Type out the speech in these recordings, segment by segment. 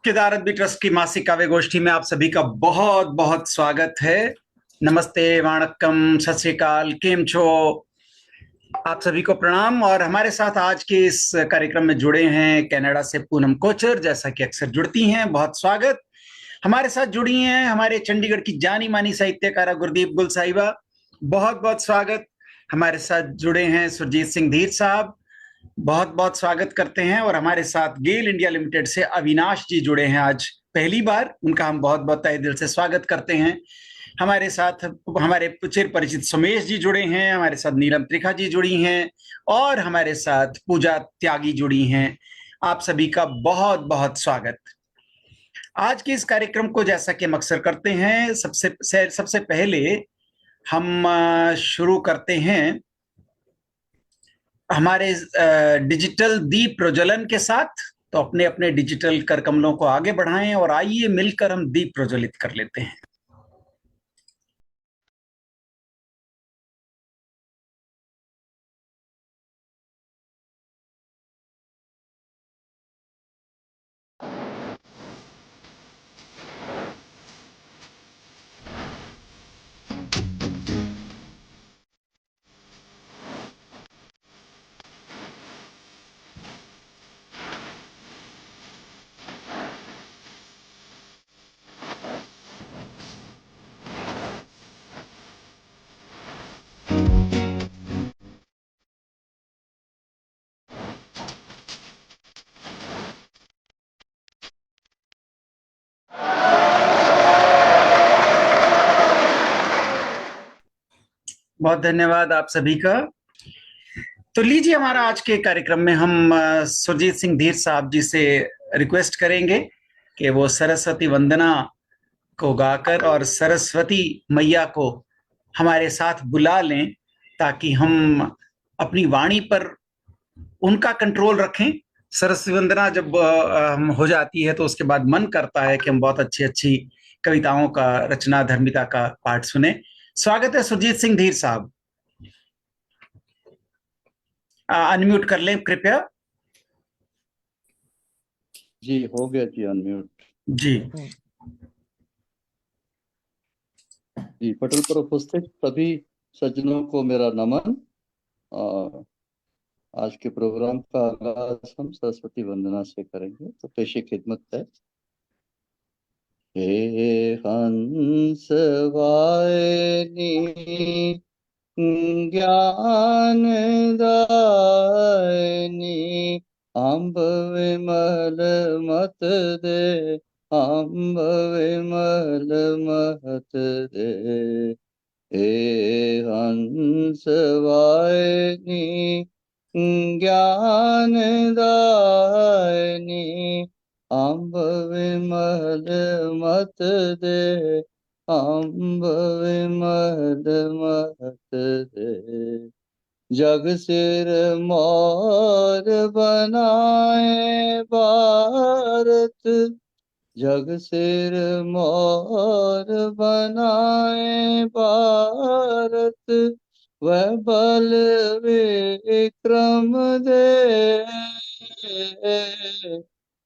केदारनाथ भी ट्रस्ट की मासिक काव्य गोष्ठी में आप सभी का बहुत बहुत स्वागत है। नमस्ते, वाणक्कम, सत श्री अकाल, केम छो। आप सभी को प्रणाम। और हमारे साथ आज के इस कार्यक्रम में जुड़े हैं कनाडा से पूनम कोचर, जैसा कि अक्सर जुड़ती हैं। बहुत स्वागत। हमारे साथ जुड़ी हैं हमारे चंडीगढ़ की जानी मानी साहित्यकारा गुरदीप गुल साहिबा। बहुत बहुत स्वागत। हमारे साथ जुड़े हैं सुरजीत सिंह धीर साहब। बहुत बहुत स्वागत करते हैं। और हमारे साथ गेल इंडिया लिमिटेड से अविनाश जी जुड़े हैं आज पहली बार। उनका हम बहुत बहुत तहे दिल से स्वागत करते हैं। हमारे साथ हमारे चिर परिचित सुमेश जी जुड़े हैं। हमारे साथ नीलम त्रिखा जी जुड़ी हैं। और हमारे साथ पूजा त्यागी जुड़ी हैं। आप सभी का बहुत बहुत स्वागत। आज के इस कार्यक्रम को जैसा कि हम अक्सर करते हैं, सबसे पहले हम शुरू करते हैं हमारे डिजिटल दीप प्रज्वलन के साथ। तो अपने अपने डिजिटल कर कमलों को आगे बढ़ाएं और आइए मिलकर हम दीप प्रज्वलित कर लेते हैं। बहुत धन्यवाद आप सभी का। तो लीजिए, हमारा आज के कार्यक्रम में हम सुरजीत सिंह धीर साहब जी से रिक्वेस्ट करेंगे कि वो सरस्वती वंदना को गाकर और सरस्वती मैया को हमारे साथ बुला लें, ताकि हम अपनी वाणी पर उनका कंट्रोल रखें। सरस्वती वंदना जब हम हो जाती है तो उसके बाद मन करता है कि हम बहुत अच्छी अच्छी कविताओं का, रचना धर्मिता का पाठ सुने। स्वागत है सुरजीत सिंह धीर साहब। अनम्यूट कर लें कृपया। जी हो गया जी, अनम्यूट जी। जी। पटल पर उपस्थित सभी सज्जनों को मेरा नमन। आज के प्रोग्राम का आगाज हम सरस्वती वंदना से करेंगे, तो पेशे खिदमत है। हे हंस वाहिनी ज्ञान दायिनी, अम्ब विमल मत दे, अम्ब विमल मत दे। हे हंस वाहिनी ज्ञान दायिनी, अम्ब विमल मत दे, अम्ब विमल मत दे। जग सिर मोर बनाए भारत, जग सिर मोर बनाए भारत, वह बल विक्रम दे,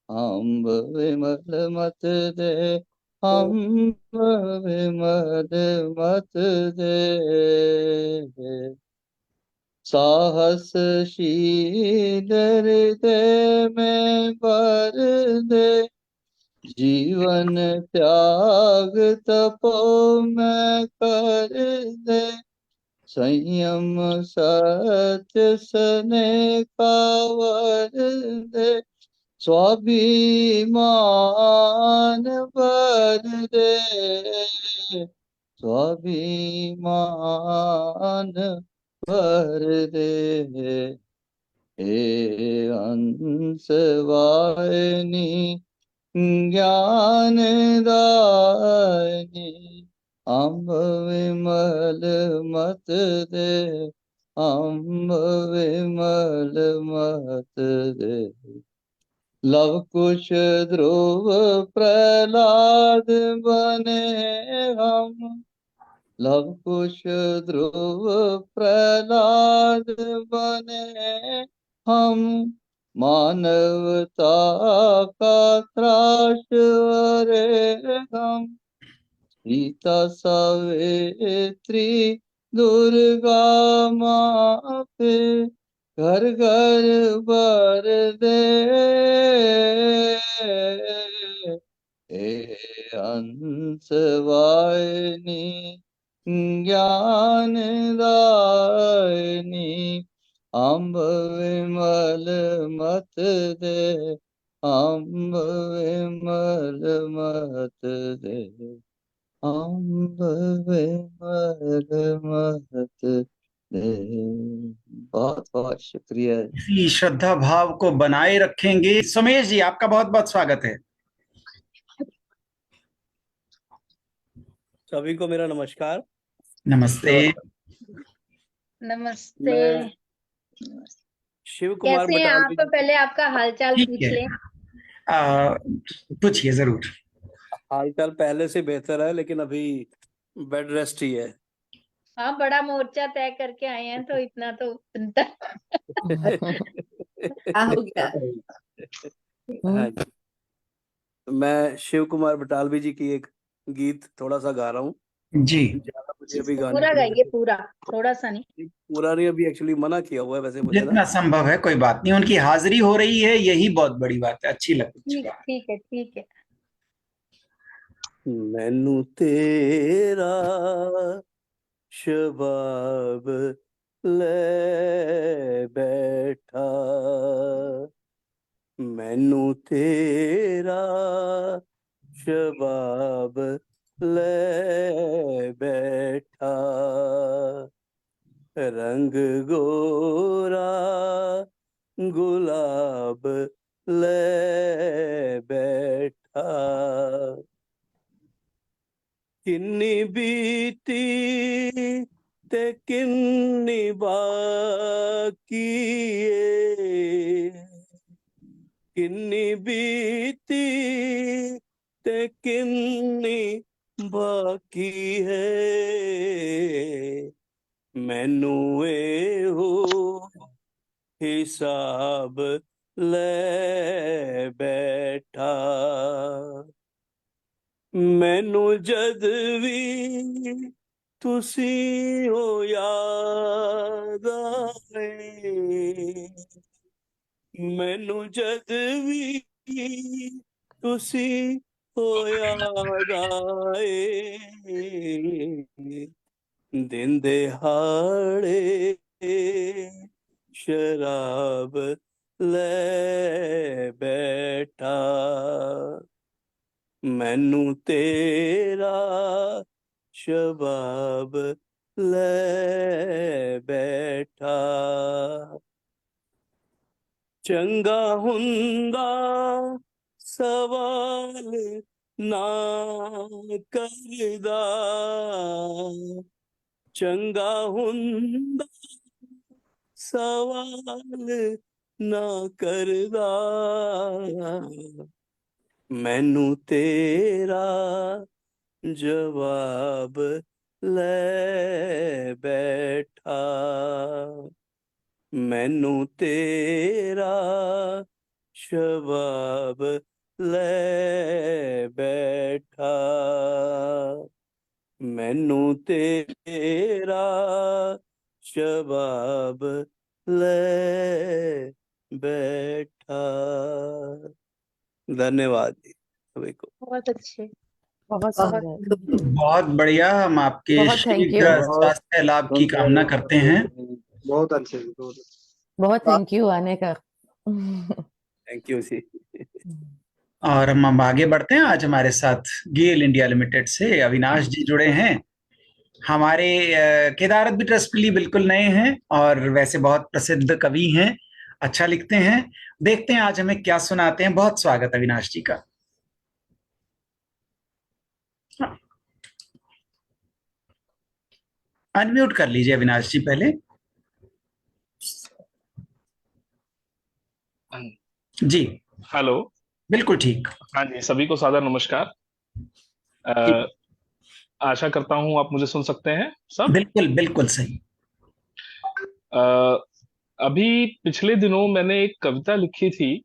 अम्ब विमल मत दे, अम्ब विमल मत दे। साहस शील हृदय में भर दे, जीवन त्याग तपो में कर दे, संयम सत्य स्नेह का वर दे, स्वाभिमान भर दे, स्वाभिमान भर दे। हे हंस वाहिनी ज्ञान दायिनी, अम्ब विमल मत दे, अम्ब विमल मत दे। लव कुश ध्रुव प्रहलाद बने हम, लव कुश ध्रुव प्रहलाद बने हम, मानवता का त्रास हरे हम। सीता सावित्री दुर्गा माँ पे घर घर भर दे। हे हंस वाहिनी ज्ञान दायिनी अम्ब विमल मत दे, अम्ब विमल मत दे, अम्ब विमल मत दे। बहुत बहुत शुक्रिया। इसी श्रद्धा भाव को बनाए रखेंगे। सुमेश जी, आपका बहुत बहुत स्वागत है। सभी को मेरा नमस्कार। नमस्ते। नमस्ते। मैं शिव कुमार कैसे हैं आप? बटालवी। पहले आपका हालचाल ठीक पूछ है, लें। पूछिए जरूर। हालचाल पहले से बेहतर है, लेकिन अभी बेड रेस्ट ही है। हाँ, बड़ा मोर्चा तय करके आए हैं तो इतना तो चिंता। हो गया। हाँ जी। मैं शिव कुमार बटालवी जी की एक गीत थोड़ा सा गा रहा हूँ। जी ज्यादा मुझे अभी गाने पूरा की गाइए, पूरा, थोड़ा सा नहीं। पूरा नहीं, अभी एक्चुअली मना किया हुआ है वैसे मुझे ना। जितना संभव है, कोई बात नहीं। उनकी हाजिरी हो रही है, यही बहुत बड़ी बात है। अच्छी लगती ठीक ठीक है, ठीक है। मैनू तेरा शबाब ले बैठा, मैनू तेरा शबाब ले बैठा, रंग गोरा गुलाब ले बैठा, किन्नी बीती ते किन्नी बाकी किन्नी बीती ते किन्नी बाकी है, मैनू एहो हिसाब ले बैठा, मैनू जद भी तुसी हो याद आए, मैनू जद भी तुसी हो याद आए, दिन दिहाड़े शराब ले बैठा, मैनू तेरा शबाब ले बैठा, चंगा हुंदा सवाल ना करदा, चंगा हुंदा सवाल ना करदा, मैनू तेरा जवाब ले बैठा, मैनू तेरा शबाब ले बैठा, मैनू तेरा शबाब ले बैठा। धन्यवाद जी सभी को। बहुत अच्छे। बहुत सुंदर। बहुत बढ़िया। हम आपके बहुत थैंक यू। शीघ्र स्वास्थ्य लाभ की कामना करते हैं। बहुत अच्छे। बहुत थैंक यू आने का। थैंक यू जी। और हम आगे बढ़ते हैं। आज हमारे साथ गेल इंडिया लिमिटेड से अविनाश जी जुड़े हैं। हमारे केदारत भी ट्रस्ट के लिए बिल्कुल नए हैं और वैसे बहुत प्रसिद्ध कवि हैं, अच्छा लिखते हैं। देखते हैं आज हमें क्या सुनाते हैं। बहुत स्वागत अविनाश जी का। अनम्यूट कर लीजिए अविनाश जी पहले। जी हेलो। बिल्कुल ठीक। हाँ जी, सभी को सादर नमस्कार। आशा करता हूँ आप मुझे सुन सकते हैं सब। बिल्कुल बिल्कुल सही। अभी पिछले दिनों मैंने एक कविता लिखी थी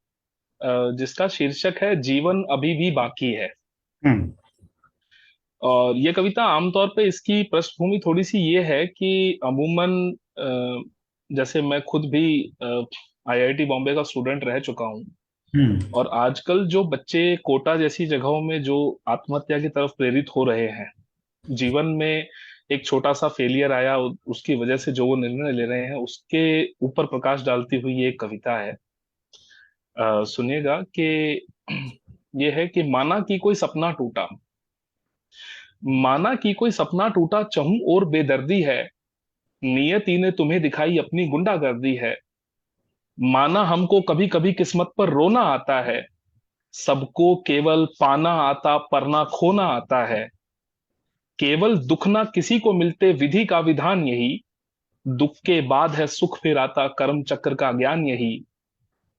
जिसका शीर्षक है जीवन अभी भी बाकी है। हम्म। और ये कविता आमतौर पे इसकी पृष्ठभूमि थोड़ी सी ये है कि अमूमन जैसे मैं खुद भी आईआईटी बॉम्बे का स्टूडेंट रह चुका हूँ। हम्म। और आजकल जो बच्चे कोटा जैसी जगहों में जो आत्महत्या की तरफ प्रेरित हो रहे हैं, जीवन में एक छोटा सा फेलियर आया, उसकी वजह से जो वो निर्णय ले रहे हैं, उसके ऊपर प्रकाश डालती हुई ये एक कविता है। सुनिएगा कि ये है कि माना कि कोई सपना टूटा चहूं और बेदर्दी है, नियति ने तुम्हें दिखाई अपनी गुंडागर्दी है। माना हमको कभी कभी किस्मत पर रोना आता है, सबको केवल पाना आता पर ना खोना आता है। केवल दुख ना किसी को मिलते विधि का विधान यही, दुख के बाद है सुख फिर आता कर्म चक्र का ज्ञान यही।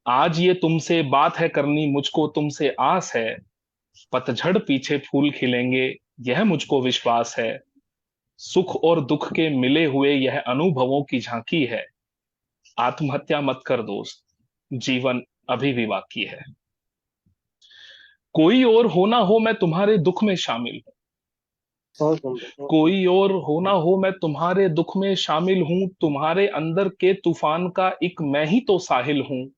आज ये तुमसे बात है करनी मुझको तुमसे आस है, पतझड़ पीछे फूल खिलेंगे यह मुझको विश्वास है। सुख और दुख के मिले हुए यह अनुभवों की झांकी है, आत्महत्या मत कर दोस्त, जीवन अभी भी बाकी है। कोई और हो ना हो मैं तुम्हारे दुख में शामिल हूं, कोई और हो ना हो मैं तुम्हारे दुख में शामिल हूं, तुम्हारे अंदर के तूफान का एक मैं ही तो साहिल हूं।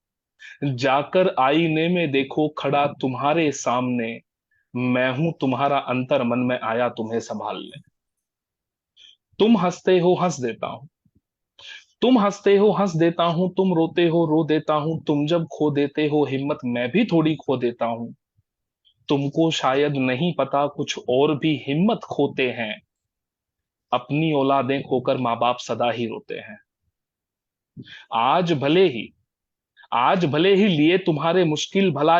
जाकर आईने में देखो खड़ा तुम्हारे सामने, मैं हूं तुम्हारा अंतर मन में आया तुम्हें संभालने। तुम हंसते हो हंस देता हूं, तुम हंसते हो हंस देता हूं, तुम रोते हो रो देता हूं, तुम जब खो देते हो हिम्मत मैं भी थोड़ी खो देता हूं। तुमको शायद नहीं पता कुछ और भी हिम्मत खोते हैं, अपनी औलादें खोकर माँ बाप सदा ही रोते हैं। आज भले ही आज भले ही लिए तुम्हारे मुश्किल भरा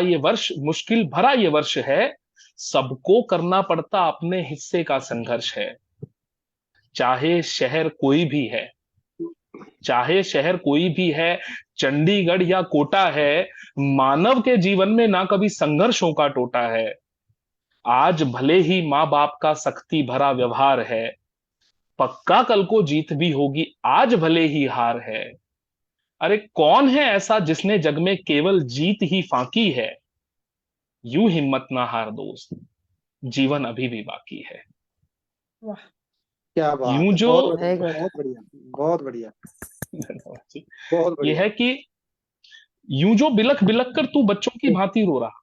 ये वर्ष है, सबको करना पड़ता अपने हिस्से का संघर्ष है। चाहे शहर कोई भी है, चाहे शहर कोई भी है, चंडीगढ़ या कोटा है, मानव के जीवन में ना कभी संघर्षों का टोटा है। आज भले ही माँ बाप का सख्ती भरा व्यवहार है, पक्का कल को जीत भी होगी, आज भले ही हार है। अरे कौन है ऐसा जिसने जग में केवल जीत ही फांकी है, यूं हिम्मत ना हार दोस्त, जीवन अभी भी बाकी है। वाह, क्या बात यूं है, जो बहुत बढ़िया, Very good. बहुत बढ़िया, बहुत बढ़िया, धन्यवाद जी। बहुत ये बढ़िया। है कि यूं जो बिलख बिलख कर तू बच्चों की भांति रो रहा,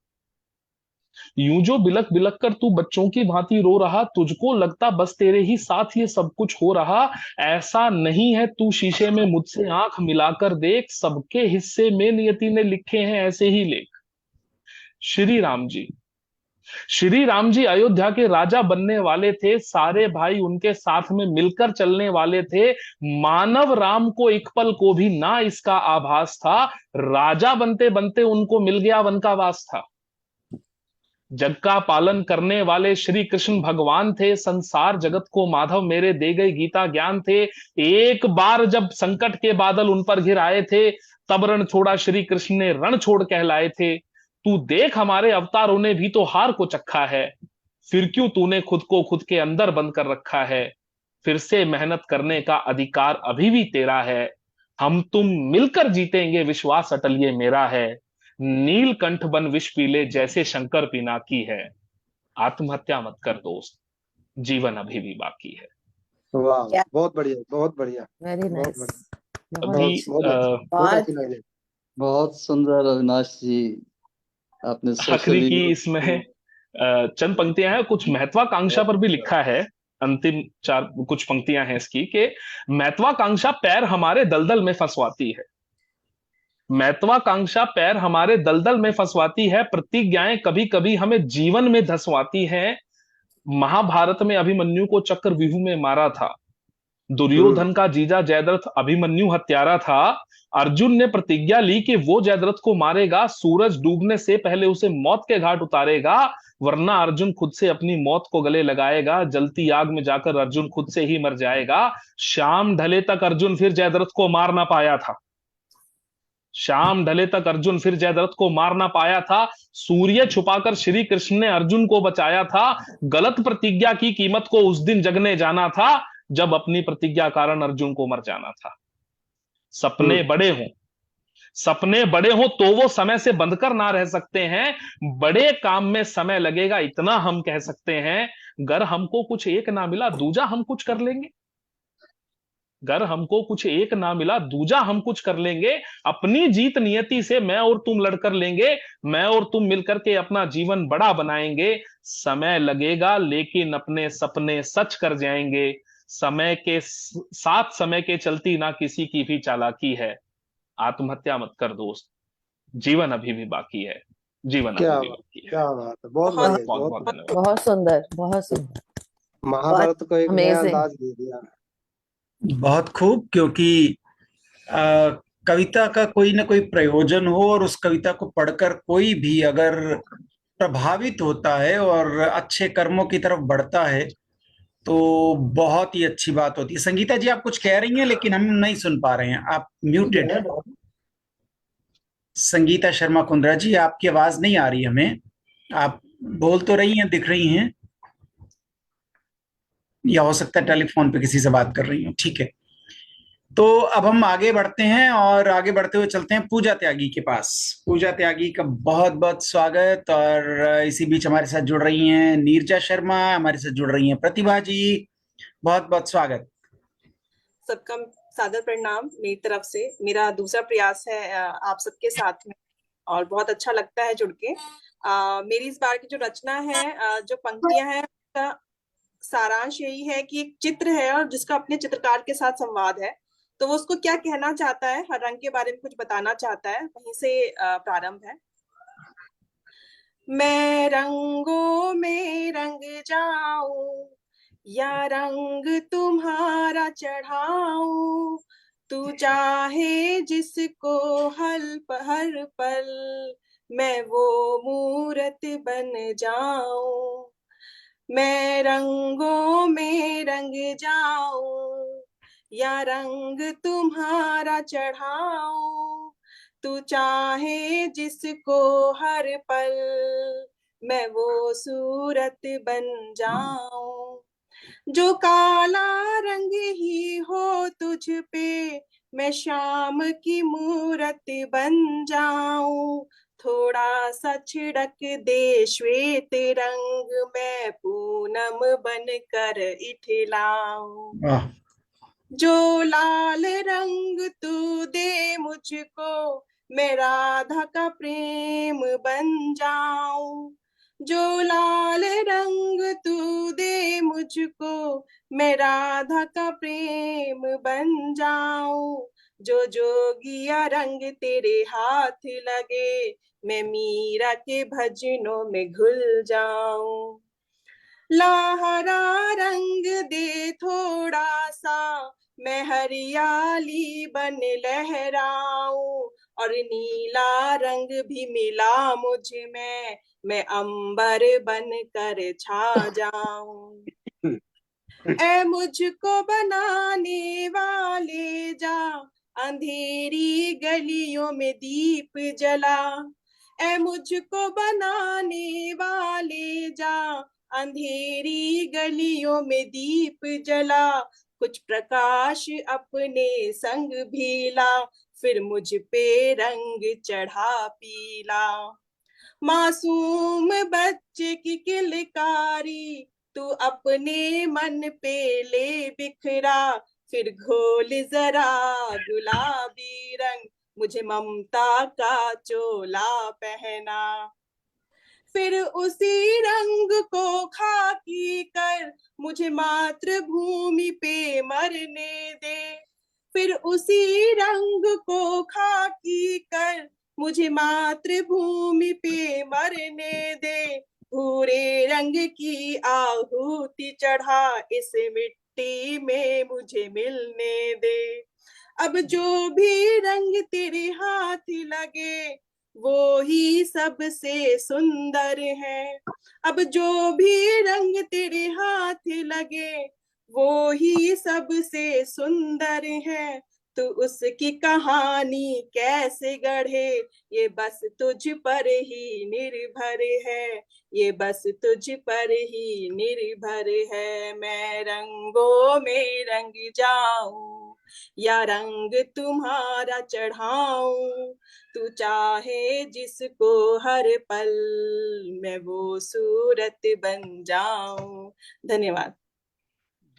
यूं जो बिलख बिलख कर तू बच्चों की भांति रो रहा, तुझको लगता बस तेरे ही साथ ये सब कुछ हो रहा। ऐसा नहीं है, तू शीशे में मुझसे आंख मिलाकर देख, सबके हिस्से में नियति ने लिखे हैं ऐसे ही लेख। श्री राम जी, श्री राम जी अयोध्या के राजा बनने वाले थे, सारे भाई उनके साथ में मिलकर चलने वाले थे। मानव राम को एक पल को भी ना इसका आभास था, राजा बनते बनते उनको मिल गया वन का वास था। जग का पालन करने वाले श्री कृष्ण भगवान थे, संसार जगत को माधव मेरे दे गए गीता ज्ञान थे। एक बार जब संकट के बादल उन पर घिर आए थे, तब रण छोड़ा श्री कृष्ण ने रण छोड़ कहलाए थे। तू देख हमारे अवतारों ने भी तो हार को चखा है, फिर क्यों तूने खुद को खुद के अंदर बंद कर रखा है। फिर से मेहनत करने का अधिकार अभी भी तेरा है, हम तुम मिलकर जीतेंगे विश्वास अटल ये मेरा है। नीलकंठ बन विष पीले जैसे शंकर पिनाकी है, आत्महत्या मत कर दोस्त, जीवन अभी भी बाकी है। वाह, क्या? बहुत बढ़िया, बहुत बढ़िया, Very बहुत nice. बढ़िया, बहुत अभी बहुत अच्छी, बहुत अच्छी लगी। बहुत सुंदर अविनाश जी, आपने आखिरी सोशली की इसमें चंद पंक्तियां हैं, कुछ महत्वाकांक्षा पर भी लिखा है। अंतिम चार कुछ पंक्तियां हैं इसकी कि महत्वाकांक्षा पैर हमारे दलदल में फंसवाती है, महत्वाकांक्षा पैर हमारे दलदल में फंसवाती है, प्रतिज्ञाएं कभी कभी हमें जीवन में धंसवाती हैं। महाभारत में अभिमन्यु को चक्रव्यूह में मारा था, दुर्योधन का जीजा जयद्रथ अभिमन्यु हत्यारा था। अर्जुन ने प्रतिज्ञा ली कि वो जयद्रथ को मारेगा, सूरज डूबने से पहले उसे मौत के घाट उतारेगा, वरना अर्जुन खुद से अपनी मौत को गले लगाएगा, जलती आग में जाकर अर्जुन खुद से ही मर जाएगा। शाम ढले तक अर्जुन फिर जयद्रथ को मार ना पाया था, शाम ढले तक अर्जुन फिर जयद्रथ को मार ना पाया था। सूर्य छुपाकर श्री कृष्ण ने अर्जुन को बचाया था, गलत प्रतिज्ञा की कीमत को उस दिन जगने जाना था, जब अपनी प्रतिज्ञा कारण अर्जुन को मर जाना था। सपने बड़े हों, सपने बड़े हों तो वो समय से बंधकर ना रह सकते हैं। बड़े काम में समय लगेगा इतना हम कह सकते हैं। गर हमको कुछ एक ना मिला दूजा हम कुछ कर लेंगे। गर हमको कुछ एक ना मिला दूजा हम कुछ कर लेंगे। अपनी जीत नियति से मैं और तुम लड़कर लेंगे। मैं और तुम मिलकर के अपना जीवन बड़ा बनाएंगे। समय लगेगा लेकिन अपने सपने सच कर जाएंगे। समय के साथ समय के चलती ना किसी की भी चालाकी है। आत्महत्या मत कर दोस्त, जीवन अभी भी बाकी है। जीवन क्या अभी भी बात, बाकी है। क्या बात है, बहुत बहुत बढ़िया, बहुत बहुत बहुत बढ़िया। धन्यवाद। बहुत सुंदर, बहुत सुंदर, महाभारत को एक नया अमेजिंग। अंदाज दे दिया। बहुत खूब, क्योंकि अ, कविता का कोई ना कोई प्रयोजन हो और उस कविता को पढ़कर कोई भी अगर प्रभावित होता है और अच्छे कर्मों की तरफ बढ़ता है तो बहुत ही अच्छी बात होती है। संगीता जी, आप कुछ कह रही हैं लेकिन हम नहीं सुन पा रहे हैं, आप म्यूटेड हैं। संगीता शर्मा कुंद्रा जी, आपकी आवाज नहीं आ रही हमें। आप बोल तो रही हैं, दिख रही हैं, या हो सकता है टेलीफोन पे किसी से बात कर रही हूँ। ठीक है, तो अब हम आगे बढ़ते हैं और आगे बढ़ते हुए चलते हैं पूजा त्यागी के पास। पूजा त्यागी का बहुत बहुत स्वागत। और इसी बीच हमारे साथ जुड़ रही हैं नीरजा शर्मा, हमारे साथ जुड़ रही हैं प्रतिभा जी, बहुत बहुत स्वागत। सबका सादर प्रणाम मेरी तरफ से। मेरा दूसरा प्रयास है आप सबके साथ में, और बहुत अच्छा लगता है जुड़ के। मेरी इस बार की जो रचना है, जो पंक्तियां हैं, उसका सारांश यही है कि एक चित्र है और जिसका अपने चित्रकार के साथ संवाद है। तो वो उसको क्या कहना चाहता है, हर रंग के बारे में कुछ बताना चाहता है, वहीं से प्रारंभ है। मैं रंगों में रंग जाऊं या रंग तुम्हारा चढ़ाऊं, तू चाहे जिसको हर पल मैं वो मूरत बन जाऊं। मैं रंगों में रंग जाऊं या रंग तुम्हारा चढ़ाऊं, तू चाहे जिसको हर पल मैं वो सूरत बन जाऊं। जो काला रंग ही हो तुझ पे मैं शाम की मूरत बन जाऊं, थोड़ा सा छिड़क दे श्वेत रंग मैं पूनम बन कर इठलाऊं। वाह, जो लाल रंग तू दे मुझको मैं राधा का प्रेम बन जाऊं। जो लाल रंग तू दे मुझको मैं राधा का प्रेम बन जाऊं। जो जोगिया रंग तेरे हाथ लगे मैं मीरा के भजनों में घुल जाऊं। ला हरा रंग दे थोड़ा सा मैं हरियाली बन लहराऊं, और नीला रंग भी मिला मुझ में मैं अंबर बन कर छा जाऊं। ऐ मुझको बनाने वाले जा अंधेरी गलियों में दीप जला। ऐ मुझको बनाने वाले जा अंधेरी गलियों में दीप जला। कुछ प्रकाश अपने संग भी ला फिर मुझ पे रंग चढ़ा पीला। मासूम बच्चे की किलकारी तू अपने मन पे ले बिखरा, फिर घोल जरा गुलाबी रंग मुझे ममता का चोला पहना। फिर उसी रंग को खाकी कर मुझे मातृभूमि पे मरने दे। फिर उसी रंग को खाकी कर मुझे मातृभूमि पे मरने दे। भूरे रंग की आहुति चढ़ा इस मिट्टी में मुझे मिलने दे। अब जो भी रंग तेरे हाथ लगे वो ही सबसे सुंदर है। अब जो भी रंग तेरे हाथ लगे वो ही सबसे सुंदर है। तू उसकी कहानी कैसे गढ़े, ये बस तुझ पर ही निर्भर है, ये बस तुझ पर ही निर्भर है। मैं रंगों में रंग जाऊं या रंग तुम्हारा चढ़ाऊं, तू चाहे जिसको हर पल मैं वो सूरत बन जाऊं। धन्यवाद।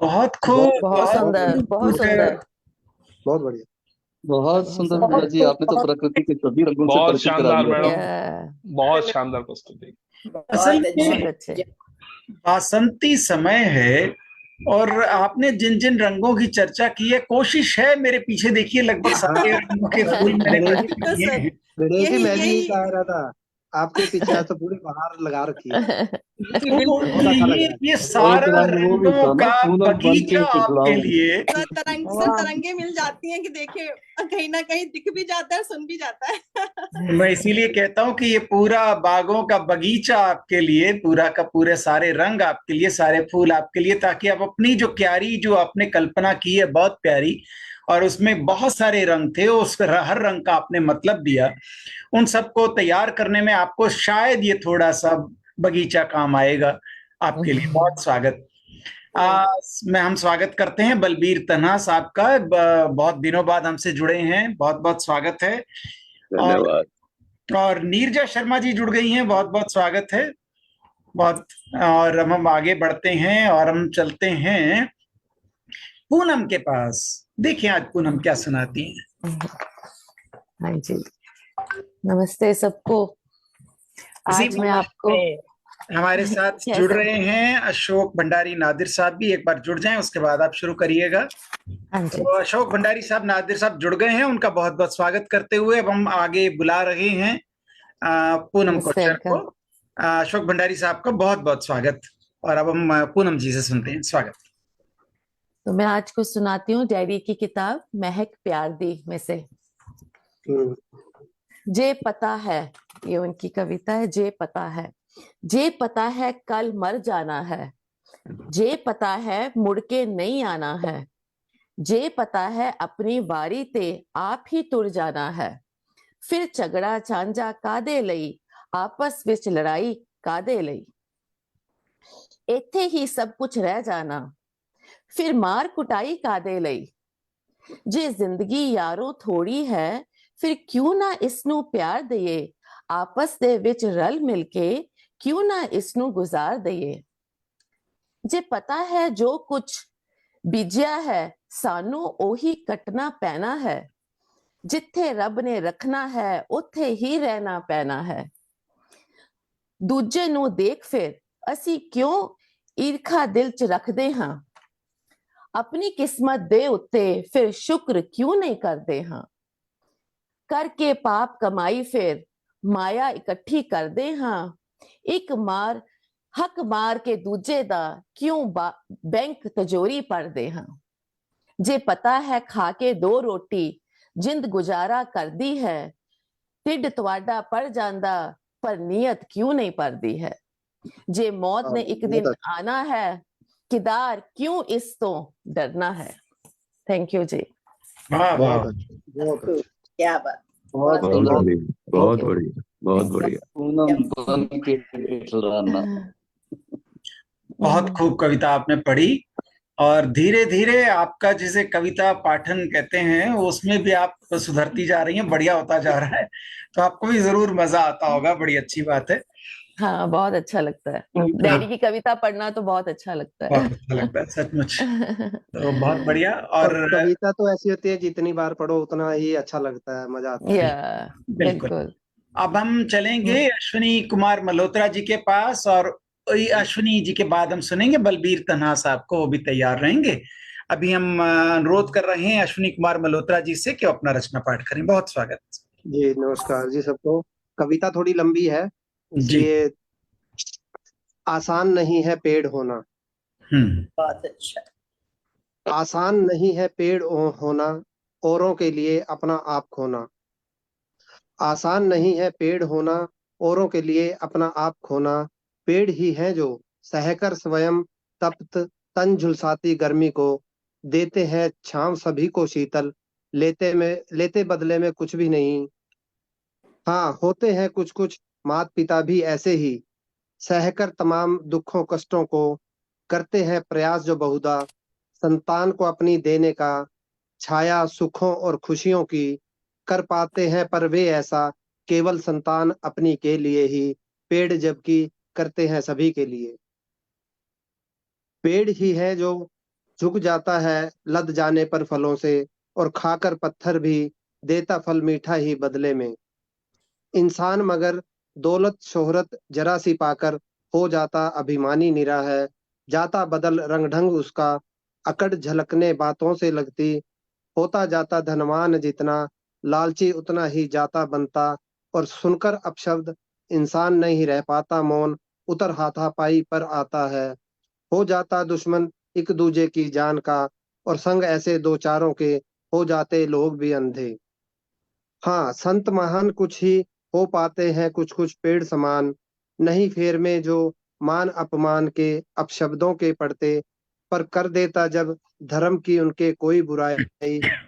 बहुत खूब, बहुत सुंदर, बहुत सुंदर। बहुत बढ़िया। बहुत बहुत सुंदर सुंदर। मीरा जी, आपने तो प्रकृति के सभी रंगों से बहुत परिचित करा शानदार दिया। मैडम, Yeah, बहुत शानदार प्रस्तुति। असल बहुत में अच्छे। बासंती समय है और आपने जिन जिन रंगों की चर्चा की है, कोशिश है मेरे पीछे देखिए लगभग सारे रंगों के फूल मैंने गणेश प्रकट तो किए सर, हैं। गणेश जी, मैं भी यही यही कह रहा था, आपके पीछे आज तो पूरी बहार लगा रखी है। जी तो बिल्कुल। बहुत अच्छा लग ये रहा है। ये एक सारा रंग वो भी रंगों था ना, का पूनम बन बगीचा के आपके चितलाऊं। लिए। सर तरंगे मिल जाती हैं कि देखिए कहीं ना कहीं दिख भी जाता है, सुन भी जाता है। मैं इसीलिए कहता हूँ कि ये पूरा बागों का बगीचा आपके लिए, पूरा का पूरे सारे रंग आपके लिए, सारे फूल आपके लिए, ताकि आप अपनी जो क्यारी जो आपने कल्पना की है बहुत प्यारी, और उसमें बहुत सारे रंग थे, उस हर रंग का आपने मतलब दिया, उन सबको तैयार करने में आपको शायद ये थोड़ा सा बगीचा काम आएगा। आपके लिए बहुत स्वागत। हम स्वागत करते हैं बलबीर तन्हा साहब का। बहुत दिनों बाद हमसे जुड़े हैं, बहुत बहुत स्वागत है। और नीरजा शर्मा जी जुड़ गई हैं, बहुत बहुत स्वागत है। बहुत। और हम आगे बढ़ते हैं और हम चलते हैं पूनम के पास। देखिए आज पूनम क्या सुनाती हैं। हाँ जी, नमस्ते सबको। आज मैं आपको हमारे साथ जुड़ रहे हैं अशोक भंडारी नादिर साहब भी। एक बार जुड़ जाएं, उसके बाद आप शुरू करिएगा। हाँ जी, तो अशोक भंडारी साहब, नादिर साहब जुड़ गए हैं, उनका बहुत बहुत स्वागत करते हुए अब हम आगे बुला रहे हैं पूनम कोचर को। अशोक भंडारी साहब का बहुत बहुत स्वागत। और अब हम पूनम जी से सुनते हैं। स्वागत। तो मैं आज को सुनाती हूँ डायरी की किताब महक प्यार दी में से। जे पता है, ये उनकी कविता है। जे पता है, जे पता है कल मर जाना है, जे पता है मुड़ के नहीं आना है, जे पता है अपनी वारी ते आप ही तुर जाना है, फिर झगड़ा झांझा कादे लई, आपस विच लड़ाई कादे लई, इत्थे ही सब कुछ रह जाना, फिर मार कुटाई कादे लई, जे जिंदगी यारो थोड़ी है, फिर क्यों ना इसनू प्यार दईए, आपस दे विच रल मिल के क्यों ना इसनू गुजार दईए, जे पता है जो कुछ बीजिया है सानू ओही कटना पैना है, जिथे रब ने रखना है उथे ही रहना पैना है, दूजे नू देख फिर असी क्यों ईर्खा दिल च रखदे हां, अपनी किस्मत दे उत्ते फिर शुक्र क्यों नहीं करते हां, करके पाप कमाई फिर माया इकट्ठी करदे हां, एक मार हक मार के दूजे दा क्यों बैंक तजोरी पढ़दे हां, जे पता है खा के दो रोटी जिंद गुजारा करदी है, ढिड तुहाडा पड़ जांदा पर नीयत क्यों नहीं पड़दी है, जे मौत ने एक दिन आना है किदार क्यों इस तो डरना है। थैंक यू जी। वाह वाह, बहुत क्या बात। बहुत बहुत सुंदर। बढ़िया, बहुत बढ़िया, बहुत बढ़िया। पूनम बन के चितलाना। बहुत खूब कविता आपने पढ़ी। और धीरे धीरे आपका जिसे कविता पाठन कहते हैं उसमें भी आप सुधरती जा रही हैं, बढ़िया होता जा रहा है। तो आपको भी जरूर मजा आता होगा, बड़ी अच्छी बात है। हाँ, बहुत अच्छा लगता है। डायरी की कविता पढ़ना तो बहुत अच्छा लगता है। बहुत अच्छा लगता है सचमुच। तो बहुत बढ़िया। और कविता तो ऐसी होती है जितनी बार पढ़ो उतना ही अच्छा लगता है, मजा आता है। या बिल्कुल। अब हम चलेंगे अश्विनी कुमार मल्होत्रा जी के पास, और अश्विनी जी के बाद हम सुनेंगे बलबीर तन्हा साहब को, वो भी तैयार रहेंगे। अभी हम अनुरोध कर रहे हैं अश्विनी कुमार मल्होत्रा जी से कि अपना रचना पाठ करें। बहुत स्वागत जी नमस्कार जी सबको। कविता थोड़ी लंबी है जी। इसलिए आसान नहीं है पेड़ होना। बहुत अच्छा। आसान नहीं है पेड़ होना, औरों के लिए अपना आप खोना। आसान नहीं है पेड़ होना, औरों के लिए अपना आप खोना। पेड़ ही हैं जो सहकर स्वयं तप्त तन झुलसाती गर्मी को देते हैं छांव सभी को शीतल। लेते बदले में कुछ भी नहीं। हाँ, होते हैं कुछ कुछ माता पिता भी ऐसे ही, सहकर तमाम दुखों कष्टों को करते हैं प्रयास जो बहुधा संतान को अपनी देने का, छाया सुखों और खुशियों की कर पाते हैं, पर वे ऐसा केवल संतान अपनी के लिए ही, पेड़ जबकि करते हैं सभी के लिए। पेड़ ही है जो झुक जाता है लद जाने पर फलों से, और खाकर पत्थर भी देता फल मीठा ही बदले में। इंसान मगर दौलत शोहरत जरा सी पाकर हो जाता अभिमानी निरा है, जाता बदल रंग ढंग उसका अकड़ झलकने बातों से लगती, होता जाता धनवान जितना लालची उतना ही जाता बनता, और सुनकर अपशब्द इंसान नहीं रह पाता मौन, उतर हाथापाई पर आता है, हो जाता दुश्मन एक दूजे की जान का, और संग ऐसे दो चारों के हो जाते लोग भी अंधे। हाँ, संत महान कुछ ही हो पाते हैं कुछ कुछ पेड़ समान, नहीं फेर में जो मान अपमान के अपशब्दों के पड़ते, पर कर देता जब धर्म की उनके कोई बुराई,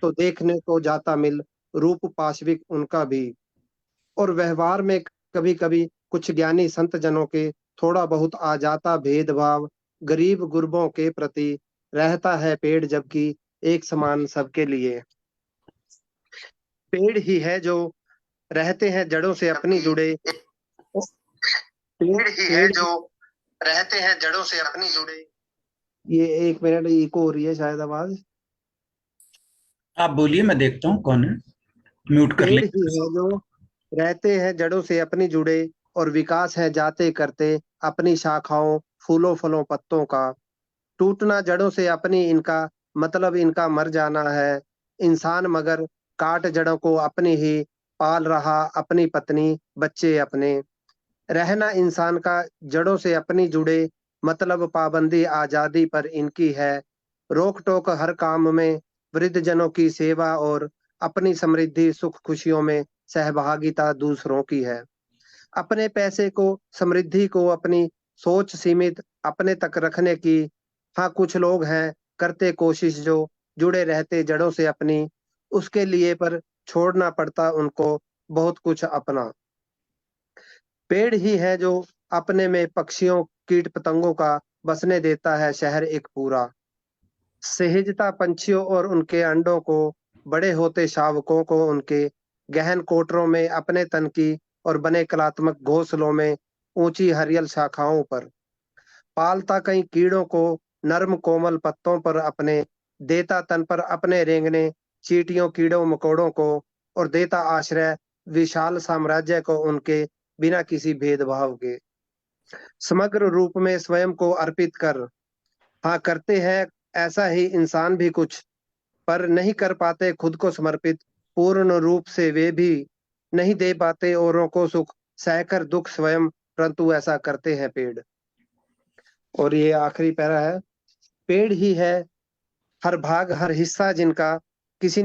तो देखने को जाता मिल रूप पाशविक उनका भी। और व्यवहार में कभी कभी कुछ ज्ञानी संत जनों के थोड़ा बहुत आ जाता भेदभाव, गरीब गुरबों के प्रति रहता है पेड़ जबकि एक समान सबके लिए। पेड़ ही है जो रहते हैं जड़ों से अपनी जुड़े, पेड़ ही है जो रहते हैं जड़ों से अपनी जुड़े। ये 1 मिनट इको हो रही है शायद आवाज। आप बोलिए, मैं देखता हूँ कौन है, म्यूट कर ले। पेड़ ही है जो रहते हैं जड़ों से अपनी जुड़े, और विकास है जाते करते अपनी शाखाओं फूलों फलों पत्तों का, टूटना जड़ों से अपनी इनका मतलब इनका मर जाना है। इंसान मगर काट जड़ों को अपनी ही पाल रहा, अपनी पत्नी बच्चे अपने। रहना इंसान का जड़ों से अपनी जुड़े, मतलब पाबंदी आजादी पर इनकी है, रोक टोक हर काम में वृद्ध जनों की सेवा, और अपनी समृद्धि सुख खुशियों में सहभागिता दूसरों की है। अपने पैसे को समृद्धि को अपनी सोच सीमित अपने तक रखने की। हाँ, कुछ लोग हैं करते कोशिश जो जुड़े रहते जड़ों से अपनी, उसके लिए पर छोड़ना पड़ता उनको बहुत कुछ अपना। पेड़ ही है जो अपने में पक्षियों कीट पतंगों का बसने देता है शहर एक पूरा, सहेजता पंछियों और उनके अंडों को, बड़े होते शावकों को उनके गहन कोटरों में अपने तन की, और बने कलात्मक घोंसलों में ऊंची हरियल शाखाओं पर। पालता कई कीड़ों को नर्म कोमल पत्तों पर अपने, देता तन पर अपने रेंगने चींटियों कीड़ों मकोड़ों को, और देता आश्रय विशाल साम्राज्य को उनके बिना किसी भेदभाव के। समग्र रूप में स्वयं को अर्पित कर, हाँ करते हैं ऐसा ही इंसान भी कुछ, पर नहीं कर पाते खुद को समर्पित पूर्ण रूप से, वे भी नहीं दे पाते औरों को सुख, सहकर दुख स्वयं, परंतु ऐसा करते हैं पेड़। और ये आखिरी पैरा है, पेड़ ही है हर भाग हर हिस्सा जिनका, किसी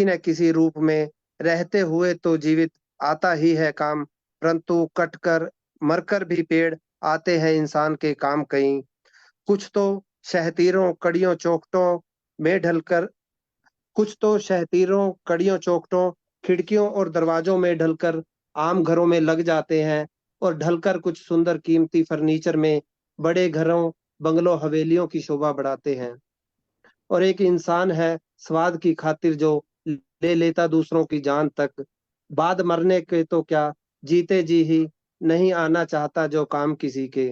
न किसी रूप में रहते हुए तो जीवित आता ही है काम, परंतु कटकर मरकर भी पेड़ आते हैं इंसान के काम कई। कुछ तो शहतीरों कड़ियों चौखटों में ढलकर, कुछ तो शहतीरों कड़ियों चौखटों खिड़कियों और दरवाजों में ढलकर आम घरों में लग जाते हैं, और ढलकर कुछ सुंदर कीमती फर्नीचर में बड़े घरों बंगलों हवेलियों की शोभा बढ़ाते हैं। और एक इंसान है स्वाद की खातिर जो ले लेता दूसरों की जान तक, बाद मरने के तो क्या जीते जी ही नहीं आना चाहता जो काम किसी के।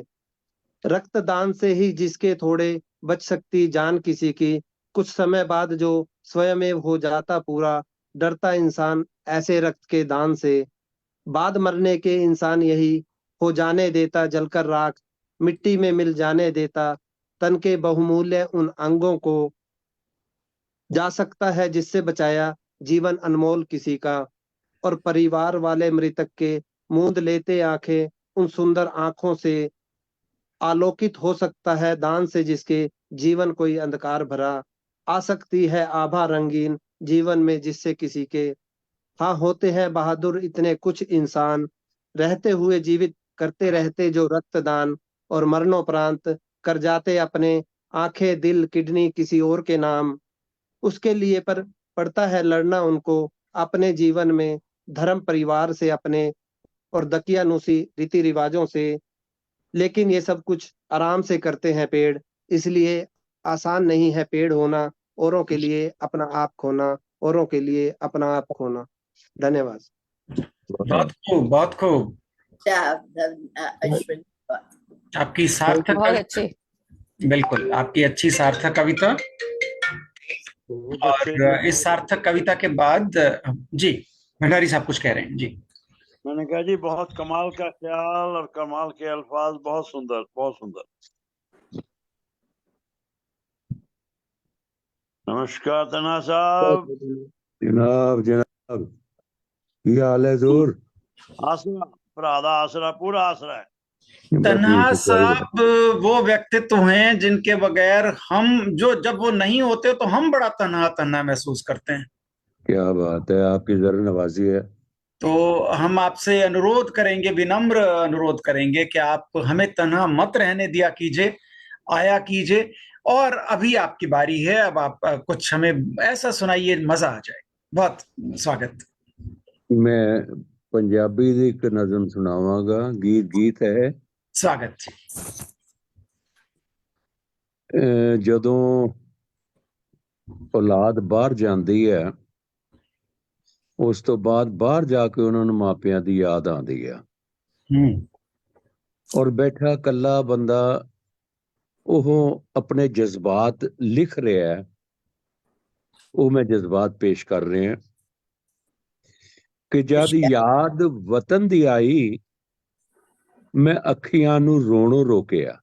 रक्तदान से ही जिसके थोड़े बच सकती जान किसी की, कुछ समय बाद जो स्वयमेव हो जाता पूरा, डरता इंसान ऐसे रक्त के दान से। बाद मरने के इंसान यही हो जाने देता जलकर राख, मिट्टी में मिल जाने देता तन के बहुमूल्य उन अंगों को, जा सकता है जिससे बचाया जीवन अनमोल किसी का। और परिवार वाले मृतक के मूंद लेते आंखें उन सुंदर आंखों से, आलोकित हो सकता है दान से जिसके जीवन कोई अंधकार भरा, आ सकती है आभा रंगीन जीवन में जिससे किसी के। हाँ, होते हैं बहादुर इतने कुछ इंसान, रहते हुए जीवित करते रहते जो रक्तदान, और मरणोपरांत कर जाते अपने आंखें दिल किडनी किसी और के नाम, उसके लिए पर पड़ता है लड़ना उनको अपने जीवन में, धर्म परिवार से अपने और दकियानूसी रीति रिवाजों से। लेकिन ये सब कुछ आराम से करते हैं पेड़, इसलिए आसान नहीं है पेड़ होना, औरों के लिए अपना आप खोना, औरों के लिए अपना आप खोना। धन्यवाद। बहुत खूब, बहुत खूब। आपकी सार्थक बहुत अच्छी। बिल्कुल, आपकी अच्छी सार्थक कविता। और इस सार्थक कविता के बाद जी भंडारी साहब कुछ कह रहे हैं। जी मैंने कहा जी बहुत कमाल का ख्याल और कमाल के अल्फाज, बहुत सुंदर, बहुत सुंदर। नमस्कार तना साहब। जनाब जनाब की हाल है जोर? आसरा भरा दा आसरा, पूरा आसरा है। तन्हा साहब वो व्यक्तित्व हैं जिनके बगैर हम जब वो नहीं होते तो हम बड़ा तन्हा तन्हा महसूस करते हैं। क्या बात है, आपकी जरा नवाजी है। तो हम आपसे अनुरोध करेंगे, विनम्र अनुरोध करेंगे कि आप हमें तन्हा मत रहने दिया कीजिए, आया कीजिए। और अभी आपकी बारी है, अब आप कुछ हमें ऐसा सुनाइए मजा आ जाए। बहुत स्वागत। मैं पंजाबी दी एक नज़म सुनावांगा, गीत है। स्वागत। ਜਦੋਂ औलाद बाहर ਜਾਂਦੀ है ਉਸ ਤੋਂ ਬਾਅਦ ਬਾਹਰ ਜਾ ਕੇ ਉਹਨਾਂ ਨੂੰ ਮਾਪਿਆਂ ਦੀ ਯਾਦ ਆਉਂਦੀ ਆ। ਔਰ ਬੈਠਾ ਕੱਲਾ ਬੰਦਾ ਉਹ ਆਪਣੇ ਜਜ਼ਬਾਤ ਲਿਖ ਰਿਹਾ ਹੈ। ਉਹ ਮੈਂ ਜਜ਼ਬਾਤ ਪੇਸ਼ ਕਰ ਰਹੇ ਹਾਂ ਕਿ ਜਦ ਯਾਦ ਵਤਨ ਦੀ ਆਈ ਮੈਂ ਅੱਖੀਆਂ ਨੂੰ ਰੋਣੋਂ ਰੋਕਿਆ।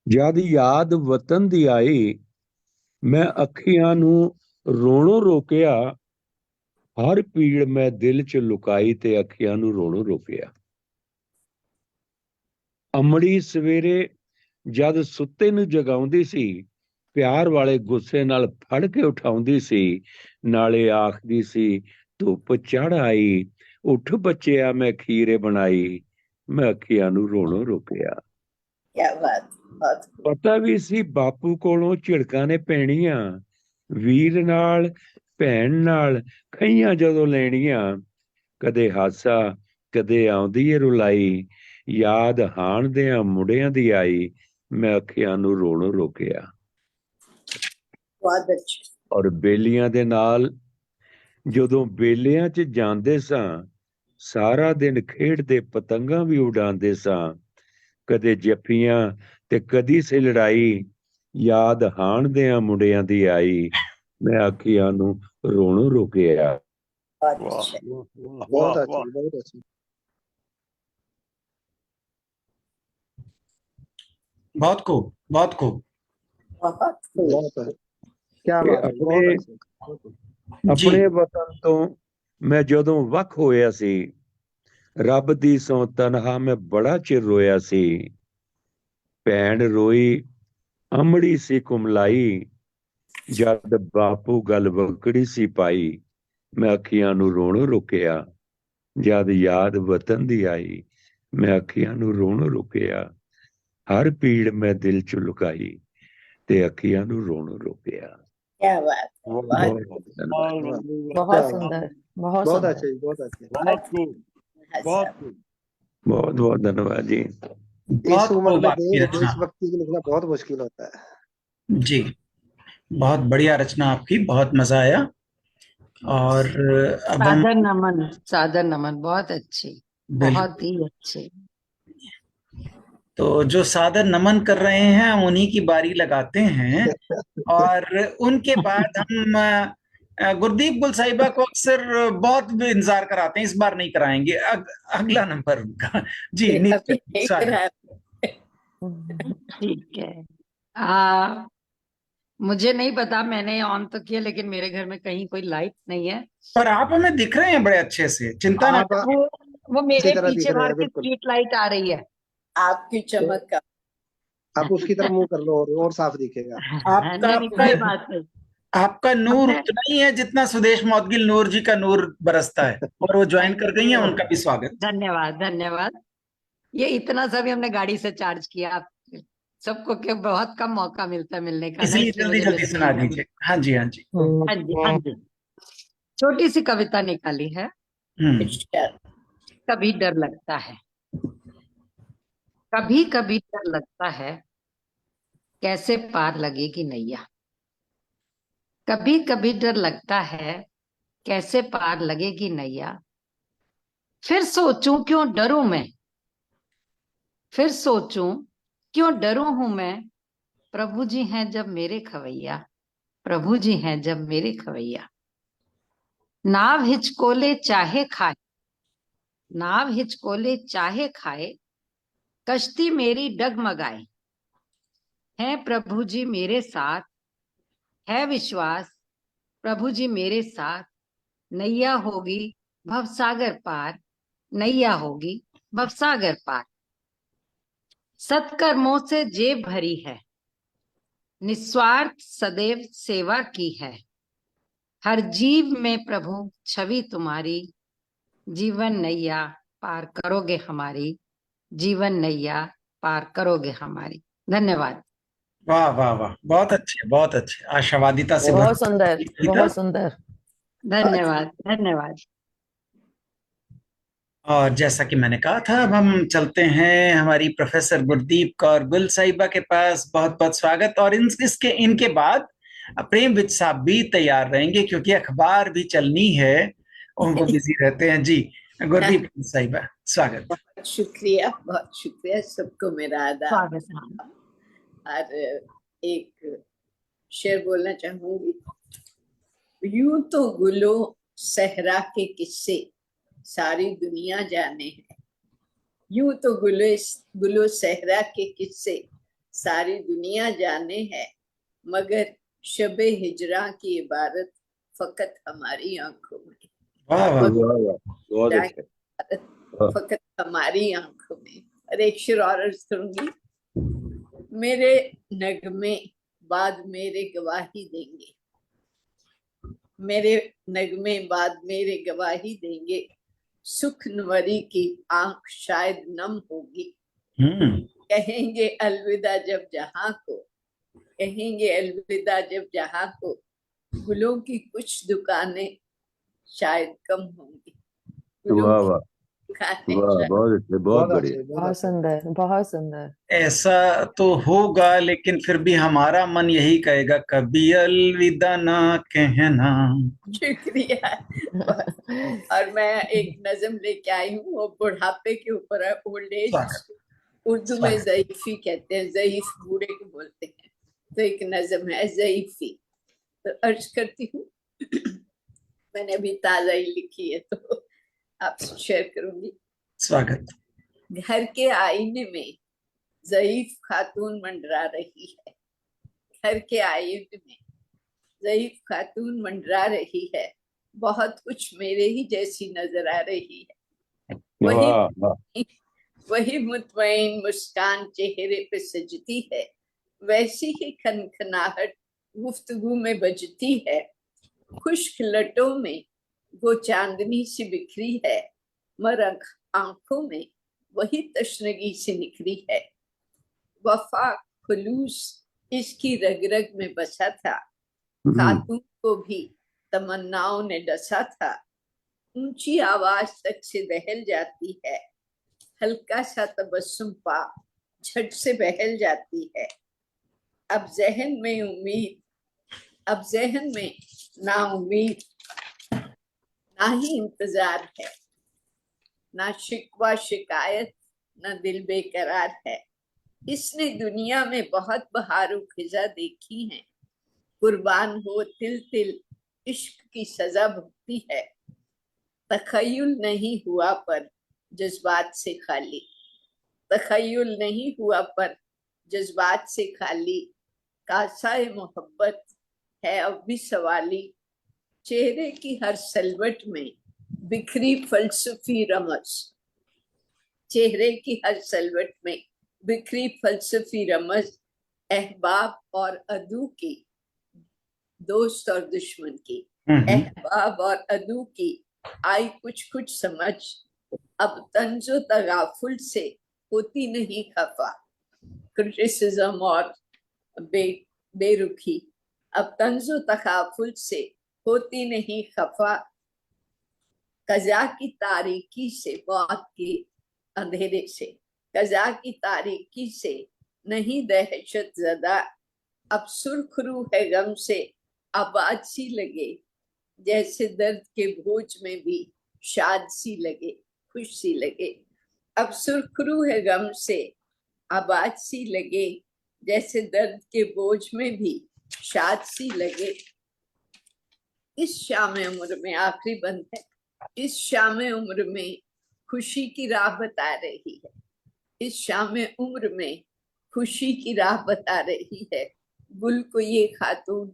ਜਦ ਯਾਦ ਵਤਨ ਦੀ ਆਈ ਮੈਂ ਅੱਖੀਆਂ ਨੂੰ ਰੋਣੋਂ ਰੋਕਿਆ। ਹਰ ਪੀੜ ਮੈਂ ਦਿਲ 'ਚ ਲੁਕਾਈ ਤੇ ਅੱਖੀਆਂ ਨੂੰ ਰੋਣੋਂ ਰੋਕਿਆ। ਅਮੜੀ ਸਵੇਰੇ ਜਦ ਸੁੱਤੇ ਨੂੰ ਜਗਾਉਂਦੀ ਸੀ, ਪਿਆਰ ਵਾਲੇ ਗੁੱਸੇ ਨਾਲ ਫੜ ਕੇ ਉਠਾਉਂਦੀ ਸੀ, ਨਾਲੇ ਆਖਦੀ ਸੀ ਧੁੱਪ ਚੜ ਆਈ, ਉੱਠ ਬੱਚਿਆ ਮੈਂ ਖੀਰੇ ਬਣਾਈ, ਮੈਂ ਅੱਖੀਆਂ ਨੂੰ ਰੋਣੋਂ ਰੋਕਿਆ। ਪਤਾ ਵੀ ਸੀ ਬਾਪੂ ਕੋਲੋਂ ਝਿੜਕਾਂ ਨੇ ਪੈਣੀਆਂ, ਵੀਰ ਨਾਲ ਭੈਣ ਨਾਲ ਖਈਆਂ ਜਦੋਂ ਲੈਣੀਆਂ, ਕਦੇ ਹਾਸਾ ਕਦੇ ਆਉਂਦੀ ਏ ਰੁਲਾਈ, ਯਾਦ ਹਾਣਦਿਆਂ ਮੁੰਡਿਆਂ ਦੀ ਆਈ, ਮੈਂ ਅੱਖੀਆਂ ਨੂੰ ਰੋਣੋਂ ਰੋਕਿਆ। ਔਰ ਬੇਲੀਆਂ ਦੇ ਨਾਲ ਜਦੋਂ ਬੇਲਿਆਂ 'ਚ ਜਾਂਦੇ ਸਾਂ, ਸਾਰਾ ਦਿਨ ਖੇਡਦੇ ਪਤੰਗਾਂ ਵੀ ਉਡਾਉਂਦੇ ਸਾਂ, ਕਦੇ ਜੱਫੀਆਂ ਤੇ ਕਦੀ ਸੀ ਲੜਾਈ, ਯਾਦ ਹਾਣਦਿਆਂ ਮੁੰਡਿਆਂ ਦੀ ਆਈ, ਮੈਂ ਅੱਖੀਆਂ ਨੂੰ ਰੋਣੋਂ ਰੋਕਿਆ। बहुत अच्छी, बहुत अच्छी। बहुत खूब, बहुत खूब। क्या बात है, बहुत अच्छी। ਆਪਣੇ ਵਤਨ ਤੋਂ ਮੈਂ ਜਦੋਂ ਵੱਖ ਹੋਇਆ ਸੀ, ਰੱਬ ਦੀ ਸੌ ਤਨਹਾ ਮੈਂ ਬੜਾ ਚਿਰ ਰੋਇਆ ਸੀ। ਭੈਣ ਰੋਈ ਅਮੜੀ ਸੀ ਕੁਮਲਾਈ, ਜਦ ਬਾਪੂ ਗੱਲ ਵਕੜੀ ਸੀ ਪਾਈ, ਮੈਂ ਅੱਖੀਆਂ ਨੂੰ ਰੋਣੋਂ ਰੋਕਿਆ। ਜਦ ਯਾਦ ਵਤਨ ਦੀ ਆਈ ਮੈਂ ਅੱਖੀਆਂ ਨੂੰ ਰੋਣੋਂ ਰੋਕਿਆ। ਹਰ ਪੀੜ ਮੈਂ ਦਿਲ 'ਚ ਲੁਕਾਈ ਤੇ ਅੱਖੀਆਂ ਨੂੰ ਰੋਣੋਂ ਰੋਕਿਆ। बहुत सुंदर, बहुत बहुत सुंदर। अच्छी, बहुत अच्छी। बहुत बहुत धन्यवाद जी। इस उम्र खूब में आपकी रचना। देशभक्ति को लिखना बहुत मुश्किल होता है। जी बहुत बढ़िया रचना आपकी, बहुत मजा आया। और अब हम सादर नमन, सादर नमन, बहुत अच्छी, बहुत ही अच्छी। तो जो सादर नमन कर रहे हैं हम उन्हीं की बारी लगाते हैं। और उनके बाद हम गुरदीप गुल साहिबा को अक्सर बहुत इंतजार कराते हैं, इस बार नहीं कराएंगे। अगला नंबर उनका। जी ठीक है। मुझे नहीं पता, मैंने ऑन तो किया लेकिन मेरे घर में कहीं कोई लाइट नहीं है। पर आप हमें दिख रहे हैं बड़े अच्छे से, चिंता ना करें। वो मेरे पीछे बाहर की स्ट्रीट लाइट आ रही है। आपकी चमक का आप उसकी तरफ मुंह कर लो और साफ दिखेगा। आपका नूर उतना ही है जितना सुदेश मौदगिल नूर जी का नूर बरसता है, और वो ज्वाइन कर गई हैं, उनका भी स्वागत। धन्यवाद, धन्यवाद। ये इतना सभी हमने गाड़ी से चार्ज किया। सबको क्या बहुत कम मौका मिलता है मिलने का ना, इसलिए इसलिए जल्दी मुझे जल्दी मिलता सुना नहीं है। दीजिए। हाँ जी, हाँ जी। हाँ जी, हाँ जी। छोटी सी कविता निकाली है। कभी डर लगता है, कभी कभी डर लगता है, कैसे पार लगेगी नैया। कभी कभी डर लगता है, कैसे पार लगेगी नैया। फिर सोचूं क्यों डरूं मैं, फिर सोचूं क्यों डरूं हूं मैं। प्रभु जी हैं जब मेरे खवैया, प्रभु जी हैं जब मेरे खवैया। नाव हिचकोले चाहे खाए, नाव हिचकोले चाहे खाए, कश्ती मेरी डगमगाए। है प्रभु जी मेरे साथ, है विश्वास प्रभु जी मेरे साथ। नैया होगी भवसागर पार, नैया होगी भवसागर पार। सत्कर्मों से जेब भरी है, निस्वार्थ सदैव सेवा की है। हर जीव में प्रभु छवि तुम्हारी, जीवन नैया पार करोगे हमारी, जीवन नैया पार करोगे हमारी। धन्यवाद। वाह वाह वाह, बहुत अच्छे, बहुत अच्छे। आशावादिता से बहुत सुंदर, भरपूर बहुत सुंदर। धन्यवाद, धन्यवाद। और जैसा कि मैंने कहा था, अब हम चलते हैं हमारी प्रोफेसर गुरदीप कौर गुल साहिबा के पास। बहुत बहुत स्वागत। और इनके बाद प्रेमविद साहब भी तैयार रहेंगे, क्योंकि अखबार भी चलनी है और वो बिजी रहते हैं। जी, गुरदीप साहिबा, स्वागत। बहुत शुक्रिया सबको मेरा आदाब। और एक शेर बोलना चाहूंगी। यूं तो गुलो सहरा के किस्से सारी दुनिया जाने हैं, यूं तो गुलो सहरा के किस्से सारी दुनिया जाने हैं, मगर शबे हिजरा की इबारत फकत हमारी आंखों में। वाह वाह, बहुत अच्छा। फकत हमारी आंखों में। और एक शेर और अर्ज करूंगी। मेरे नगमे बाद मेरे गवाही देंगे, मेरे नगमे बाद मेरे गवाही देंगे। सुखनवरी की आंख शायद नम होगी, कहेंगे अलविदा जब जहां को, कहेंगे अलविदा जब जहां को। गुलों की कुछ दुकानें शायद कम होंगी। वाह वाह वाह, बहुत अच्छे, बहुत बढ़िया। बहुत सुंदर, बहुत सुंदर। ऐसा तो होगा, लेकिन फिर भी हमारा मन यही कहेगा, कभी अलविदा ना कहना। शुक्रिया। और मैं एक नज़म लेके आई हूँ, वो बुढ़ापे के ऊपर है, ओल्ड एज। उर्दू में ज़ईफ़ी कहते हैं, ज़ईफ बूढ़े को बोलते हैं। तो एक नज़म है ज़ईफ़ी, तो अर्ज करती हूँ। मैंने अभी ताज़ा ही लिखी है, तो आपसे शेयर करूंगी। स्वागत। घर के आईने में ज़ईफ खातून मंडरा रही है, घर के आईने में ज़ईफ खातून मंडरा रही है। बहुत कुछ मेरे ही जैसी नजर आ रही है। वही मुतमईन मुस्कान चेहरे पे सजती है, वैसी ही खनखनाहट गुफ्तगू में बजती है। खुश्क लटों में वो चांदनी सी बिखरी है, मगर आंखों में वही तशनगी से निखरी है। वफा खुलूस इसकी रग रग में बसा था, खातून को भी तमन्नाओं ने डसा था। ऊंची आवाज तक से बहल जाती है, हल्का सा तबस्सुम पा झट से बहल जाती है। अब जहन में उम्मीद, अब जहन में ना उम्मीद ना ही इंतजार है, ना शिकवा शिकायत ना दिल बेकरार है। इसने दुनिया में बहुत बहारों खिजा देखी हैं, कुर्बान हो तिल तिल इश्क की सजा भुगती है। तखय्युल नहीं हुआ पर जज्बात से खाली, तखय्युल नहीं हुआ पर जज्बात से खाली। कासाए मोहब्बत है अब भी सवाली, चेहरे की हर सलवट में बिखरी फलसफी रमज, चेहरे की हर सलवट में बिखरी फलसफी रमज। अहबाब और अदू की, दोस्त और दुश्मन की, अहबाब और अदू की आई कुछ कुछ समझ। अब तंजो तगाफुल से होती नहीं खफा, क्रिटिसिज्म और बेरुखी। अब तंजो तकाफुल से होती नहीं खफा, कजा की तारीकी से मौत की अंधेरे से, कजा की तारीकी से नहीं दहशत ज़दा। अब सुरखरू है गम से आबाद सी लगे, जैसे दर्द के बोझ में भी शाद सी लगे, खुश सी लगे। अब सुरखरू है गम से आबाद सी लगे, जैसे दर्द के बोझ में भी शाद सी लगे। इस शाम उम्र में आखिरी बंद है। इस शाम उम्र में खुशी की राह बता रही है। इस शाम उम्र में खुशी की राह बता रही है। गुल को ये खातून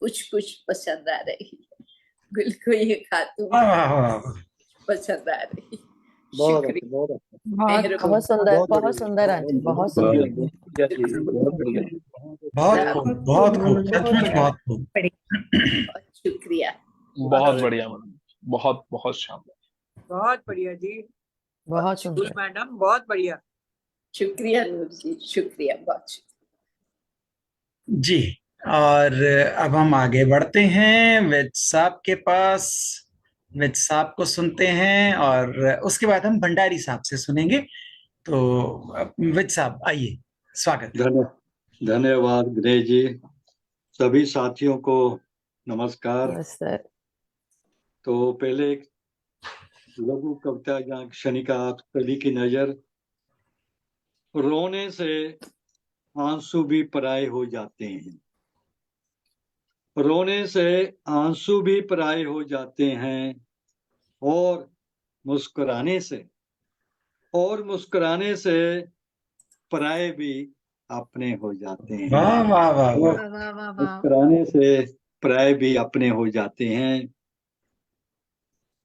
कुछ कुछ पसंद आ रही है। गुल को ये खातून पसंद आ रही है। शुक्रिया। बहुत सुंदर, बहुत सुंदर आंटी, बहुत सुंदर। बहुत खूब, बहुत खूब, सचमुच बहुत खूब। शुक्रिया। बहुत बढ़िया मैडम, बहुत बहुत शानदार। बहुत बढ़िया जी, बहुत सुंदर मैडम, बहुत बढ़िया। शुक्रिया नूर जी, शुक्रिया, बहुत शुक्रिया जी। और अब हम आगे बढ़ते हैं वेद साहब के पास। वेद साहब को सुनते हैं और उसके बाद हम भंडारी साहब से सुनेंगे। तो वेद साहब आइए, स्वागत है। धन्यवाद गणेश जी। सभी साथियों को नमस्कार। तो पहले एक लघु कविता या क्षणिका आप सभी की नजर। रोने से आंसू भी पराये हो जाते हैं, रोने से आंसू भी पराये हो जाते हैं, और मुस्कुराने से पराये भी अपने हो जाते हैं। वाह वाह वाह वाह। मुस्कुराने से पराये भी अपने हो जाते हैं।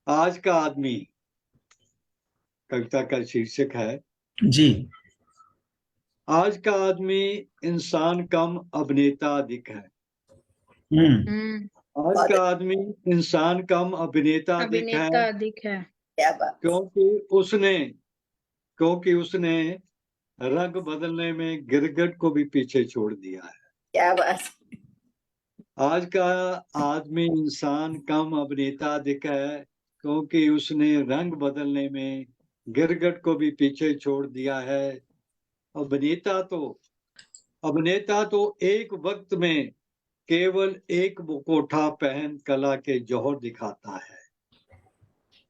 आज का आदमी कविता का शीर्षक है जी। आज का आदमी इंसान कम अभिनेता अधिक है। आज का आदमी इंसान कम अभिनेता अधिक है, क्योंकि उसने रंग बदलने में गिरगिट को भी पीछे छोड़ दिया है। क्या बात। आज का आदमी इंसान कम अभिनेता अधिक है, क्योंकि उसने रंग बदलने में गिरगिट को भी पीछे छोड़ दिया है। अभिनेता तो एक वक्त में केवल एक मुखौटा पहन कला के जौहर दिखाता है।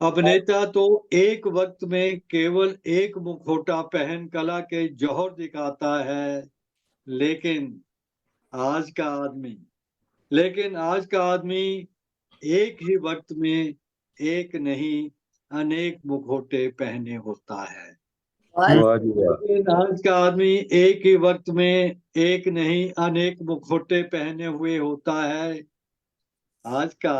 अभिनेता तो एक वक्त में केवल एक मुखौटा पहन कला के जौहर दिखाता है, लेकिन आज का आदमी एक ही वक्त में एक नहीं अनेक मुखौटे पहने होता है। लेकिन आज का आदमी एक ही वक्त में एक नहीं अनेक मुखौटे पहने हुए होता है। आज का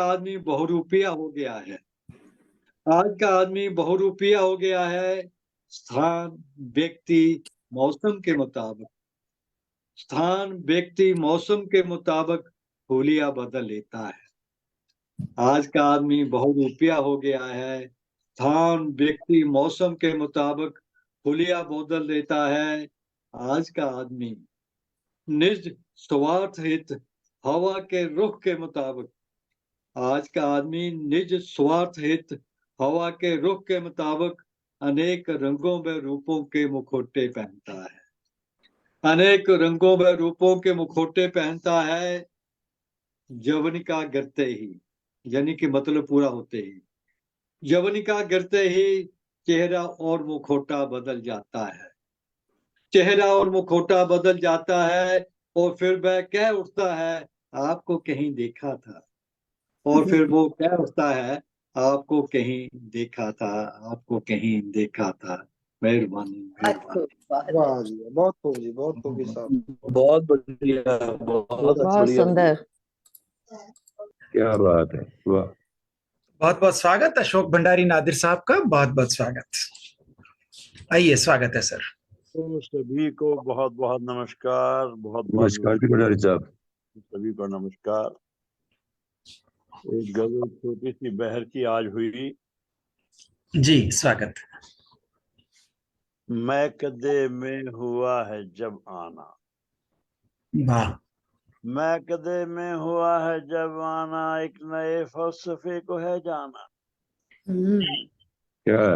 आदमी बहुरूपिया हो गया है। आज का आदमी बहुरूपिया हो गया है। स्थान व्यक्ति मौसम के मुताबिक हुलिया बदल लेता है। आज का आदमी बहुरूपिया हो गया है। स्थान व्यक्ति मौसम के मुताबिक हुलिया बदल देता है। आज का आदमी निज स्वार्थ हित हवा के रुख के मुताबिक अनेक रंगों में रूपों के मुखौटे पहनता है। यवनिका गिरते ही, यानी कि मतलब पूरा होते ही, यवनिका गिरते ही चेहरा और मुखौटा बदल जाता है। और फिर वह कह उठता है आपको कहीं देखा था। मेहरबानी। बहुत खूब जी, बहुत खूब साहब। बहुत बढ़िया, बहुत सुंदर। क्या बात है, वाह। बहुत बहुत स्वागत अशोक भंडारी नादिर साहब का, बहुत बहुत स्वागत। आइए, स्वागत है सर। तो सभी को बहुत बहुत नमस्कार। नमस्कार जी भंडारी साहब। सभी को नमस्कार। एक गजल छोटी सी बहर की आज हुई जी, स्वागत। मैकदे में हुआ है जब आना, वाह, मैकदे में हुआ है जब आना, एक नए फलसफे को है जाना। क्या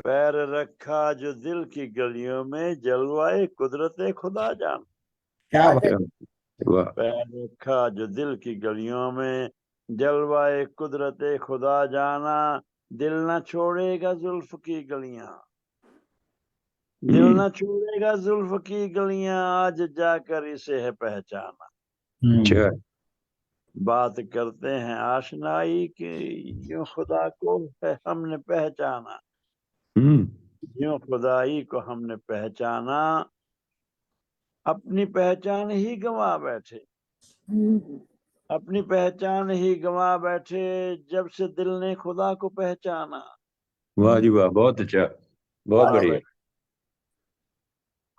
पैर रखा जो दिल की गलियों में, जलवाए कुदरते खुदा जाना। क्या बात, वाह, पैर रखा जो दिल की गलियों में, जलवाए कुदरते खुदा जाना। दिल न छोड़ेगा जुल्फ की गलियां, दिल न छोड़ेगा जुल्फ की गलियां, आज जाकर इसे है पहचाना। अच्छा, बात करते हैं आशनाई की, यूं खुदा को है हमने पहचाना, यूं खुदाई को हमने पहचाना। अपनी पहचान ही गंवा बैठे, अपनी पहचान ही गंवा बैठे, जब से दिल ने खुदा को पहचाना। वाह जी वाह, बहुत अच्छा, बहुत बढ़िया।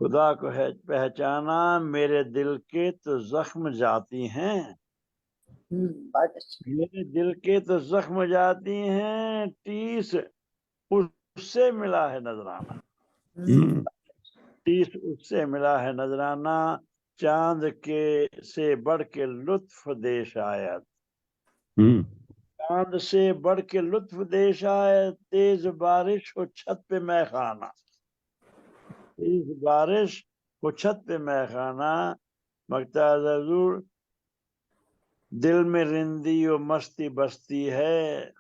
खुदा को है पहचाना, मेरे दिल के तो जख्म जाती हैं, मेरे दिल के तो जख्म जाती हैं, टीस उससे मिला है नजराना, टीस उससे मिला है नजराना। चांद के से बढ़ के लुत्फ दे शायद, चांद से बढ़ के लुत्फ दे शायद, तेज बारिश हो छत पे मैखाना, तेज बारिश हो छत पे मैखाना। मगता जरूर दिल में रिंदी और मस्ती बसती है,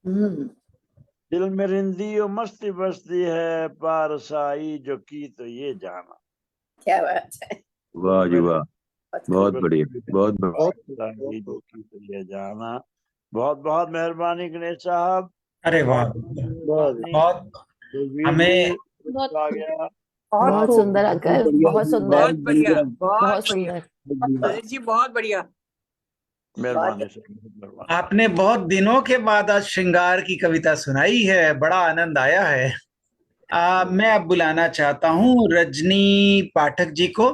दिल में रिंदी और मस्ती बसती है, पारसाई जो की तो ये जाना। क्या बात है। वाह जी वाह, बहुत बढ़िया, बहुत बढ़िया। पारसाई जो की तो ये जाना। बहुत बहुत मेहरबानी गणेश साहब। अरे वाह, बहुत हमें आ गया। बहुत सुंदर अंकल, बहुत सुंदर, बहुत बढ़िया, बहुत बहुत सुंदर। बढ़िया जी, बहुत बढ़िया। मेहरबानी से आपने बहुत दिनों के बाद आज श्रृंगार की कविता सुनाई है, बड़ा आनंद आया है। मैं अब बुलाना चाहता हूँ रजनी पाठक जी को।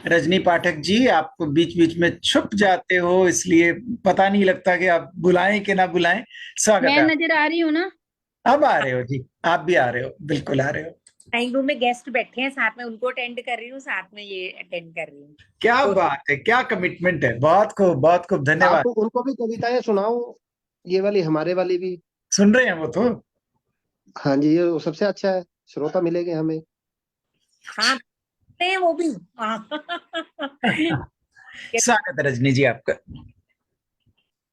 रजनी पाठक जी, आप बीच बीच में छुप जाते हो, इसलिए पता नहीं लगता कि आप बुलाएं कि ना बुलाएं। स्वागत मैं है। नजर आ रही हूँ ना? अब आ रहे हो जी, आप भी आ रहे हो, बिल्कुल आ रहे हो। ड्राइंग रूम में गेस्ट बैठे हैं, साथ में उनको अटेंड कर रही हूँ, साथ में ये अटेंड कर रही हूँ। क्या तो बात है, क्या कमिटमेंट है, बहुत खूब, बहुत खूब, धन्यवाद। आप उनको भी कविताएं सुनाओ, ये वाली हमारे वाली भी। सुन रहे हैं वो तो? हाँ जी, ये सबसे अच्छा है, श्रोता मिलेंगे हमें। हाँ, वो भी। स्वागत है रजनी जी आपका।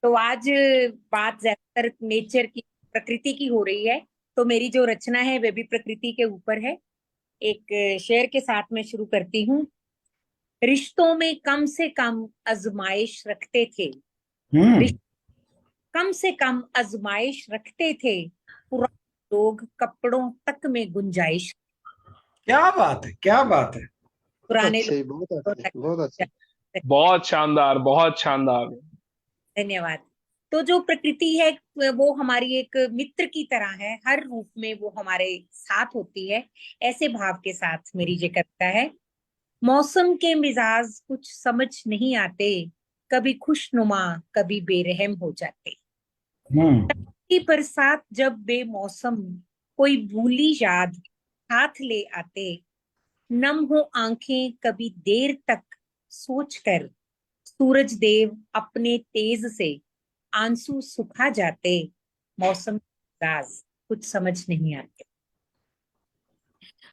तो आज बात ज्यादातर नेचर की, प्रकृति की हो रही है, तो मेरी जो रचना है वे भी प्रकृति के ऊपर है। एक शेर के साथ में शुरू करती हूँ। रिश्तों में कम से कम आजमाइश रखते थे, कम से कम आजमाइश रखते थे, पुराने लोग कपड़ों तक में गुंजाइश। क्या बात है, क्या बात है। पुराने बहुत अच्छे, बहुत अच्छे। बहुत शानदार, बहुत शानदार। धन्यवाद। तो जो प्रकृति है वो हमारी एक मित्र की तरह है, हर रूप में वो हमारे साथ होती है, ऐसे भाव के साथ मेरी ये कविता है। मौसम के मिजाज कुछ समझ नहीं आते, कभी खुशनुमा कभी बेरहम हो जाते। बरसात जब बेमौसम कोई भूली याद हाथ ले आते, नम हो आंखें कभी देर तक सोचकर, सूरज देव अपने तेज से आंसू सुखा जाते। मौसम मिजाज कुछ समझ नहीं आते।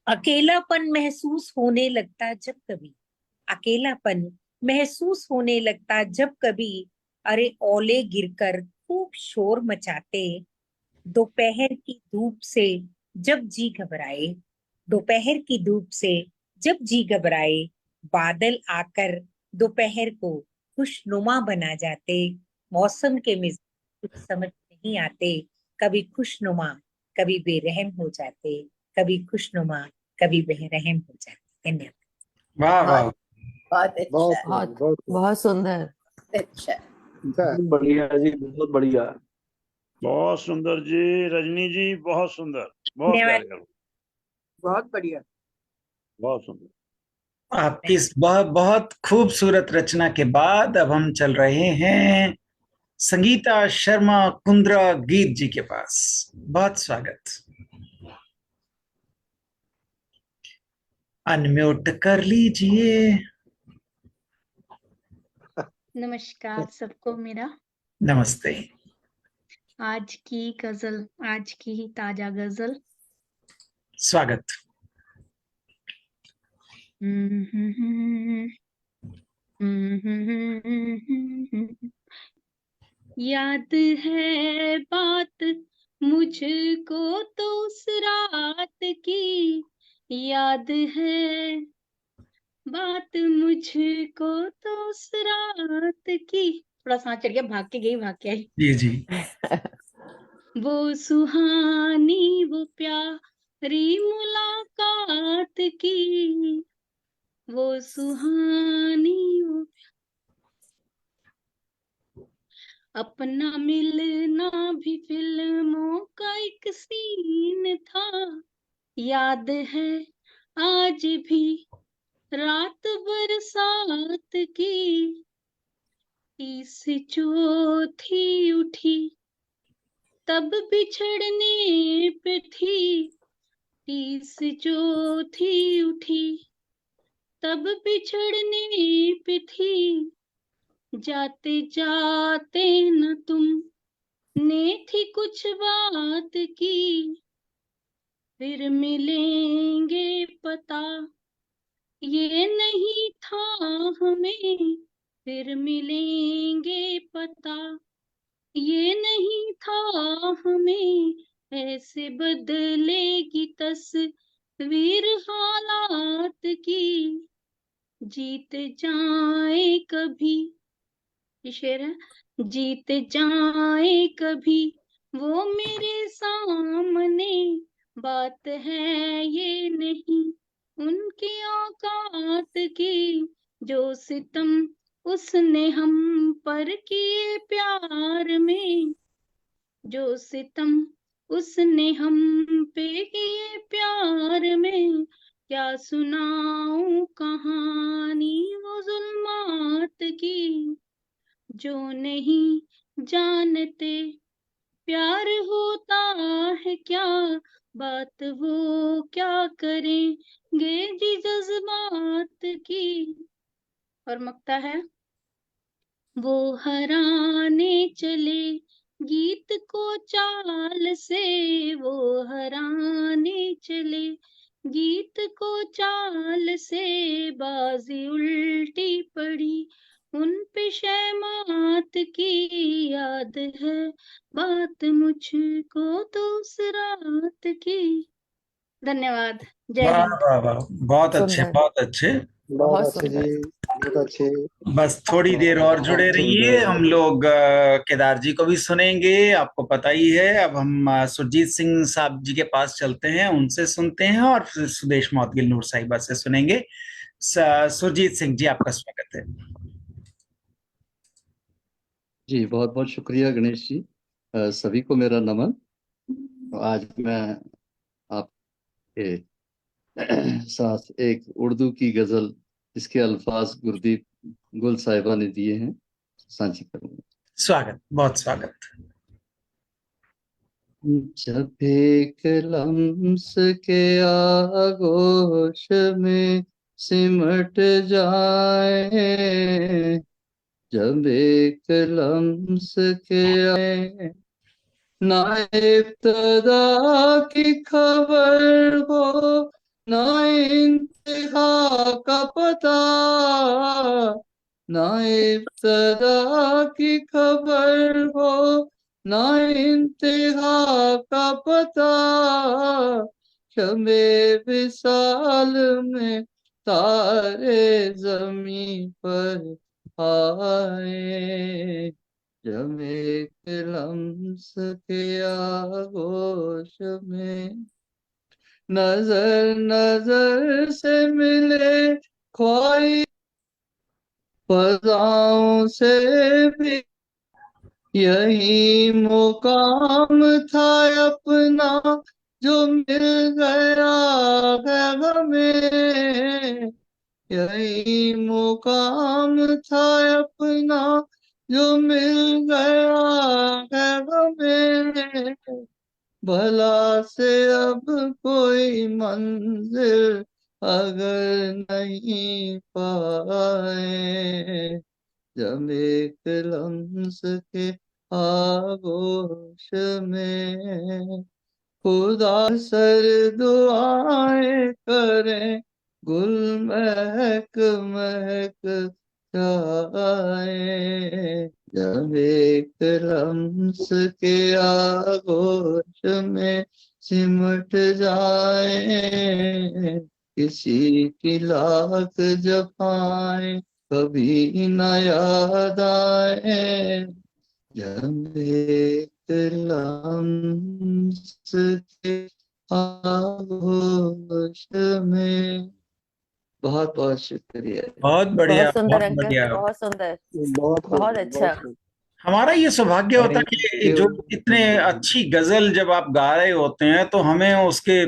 अकेलापन महसूस होने लगता जब कभी, अकेलापन महसूस होने लगता जब कभी, अरे ओले गिरकर खूब शोर मचाते। दोपहर की धूप से जब जी घबराए, दोपहर की धूप से जब जी घबराए, बादल आकर दोपहर को खुशनुमा बना जाते। मौसम के मिजाज कुछ समझ नहीं आते, कभी खुशनुमा कभी बेरहम हो जाते, कभी खुशनुमा कभी बेरहम हो जाते। धन्यवाद। वाह वाह, बहुत अच्छा, बहुत सुंदर, अच्छा। बढ़िया जी, बहुत बढ़िया, बहुत सुंदर जी। रजनी जी बहुत सुंदर, बहुत धन्यवाद। प्यारे, बहुत बढ़िया, बहुत सुंदर। आपकी इस बहुत बहुत खूबसूरत रचना के बाद अब हम चल रहे हैं संगीता शर्मा कुंद्रा गीत जी के पास। बहुत स्वागत। अनम्यूट कर लीजिए। नमस्कार सबको मेरा। नमस्ते। आज की गजल, आज की ही ताजा गजल। स्वागत। याद है बात मुझको तो उस रात की, याद है बात मुझको तो उस रात की। थोड़ा सांस चढ़ गया, भाग के गई भाग के आई। जी जी। वो सुहानी वो प्यारी मुलाकात की, वो सुहानी वो अपना मिलना भी फिल्मों का एक सीन था, याद है आज भी रात बरसात की, तीस चौथी उठी तब बिछड़ने पे थी, तीस चौथी उठी तब बिछड़ने पे थी, जाते जाते न तुम ने थी कुछ बात की, फिर मिलेंगे पता ये नहीं था हमें, फिर मिलेंगे पता ये नहीं था हमें, ऐसे बदलेगी तस्वीर हालात की, जीत जाए कभी, ये शेर है, जीत जाए कभी वो मेरे सामने, बात है ये नहीं उनकी औकात की, जो सितम उसने हम पर किए प्यार में, जो सितम उसने हम पे किए प्यार में, क्या सुनाऊं कहानी वो जुल्मात की, जो नहीं जानते प्यार होता है क्या, बात वो क्या करेंगे जी जज्बात की। और मकता है, वो हराने चले गीत को चाल से, वो हराने चले गीत को चाल से, बाजी उल्टी पड़ी उन पे शैमात की, याद है बात मुझको तो उस रात की। धन्यवाद। जय वाह हिंद। वाह वाह, बहुत अच्छे सुंदर, बहुत अच्छे। बहुत बहुत अच्छे सुंदर। जी, बहुत अच्छे। बस थोड़ी देर और जुड़े बहुत रहिए, सुंदर। हम लोग केदार जी को भी सुनेंगे। आपको पता ही है, अब हम सुरजीत सिंह साहब जी के पास चलते हैं, उनसे सुनते हैं और फिर सुदेश मौदगिल नूर साहिबा से सुनेंगे। सुरजीत सिंह जी, आपका स्वागत है। जी बहुत बहुत शुक्रिया गणेश जी। सभी को मेरा नमन। आज मैं आपके साथ एक उर्दू की गजल जिसके अल्फाज गुरदीप गुल साहिबा ने दिए हैं साझी करूंगा। स्वागत, बहुत स्वागत। जब एक लम्स के आगोश में सिमट जाए, जब एक लम्स के आए, ना इब्तदा की खबर हो ना इंतहा का पता, ना इब्तदा की खबर हो ना इंतहा का पता, शमे विसाल में तारे जमीन पर आए, जब एक लम्स के आगोश में नजर नजर से मिले ख्वाहिश, फजाओं से भी यही मुकाम था अपना जो मिल गया है हमें, यही मुकाम था अपना जो मिल गया है हमें, भला से अब कोई मंजिल अगर नहीं पाए, जब एक लम्स के आगोश में खुदा सर दुआएं करें, गुल महक महक जाए, जब एक लम्स के आगोश में सिमट जाए, किसी की लाख जफाएं कभी न याद आए, जब एक लम्स के आगोश में। बहुत बहुत शुक्रिया। बहुत बढ़िया, बहुत सुंदर बहुत अंकल, बढ़िया। बहुत सुंदर, बहुत बहुत अच्छा। हमारा ये सौभाग्य होता है Thank कि जो you. इतने अच्छी गजल जब आप गा रहे होते हैं तो हमें उसके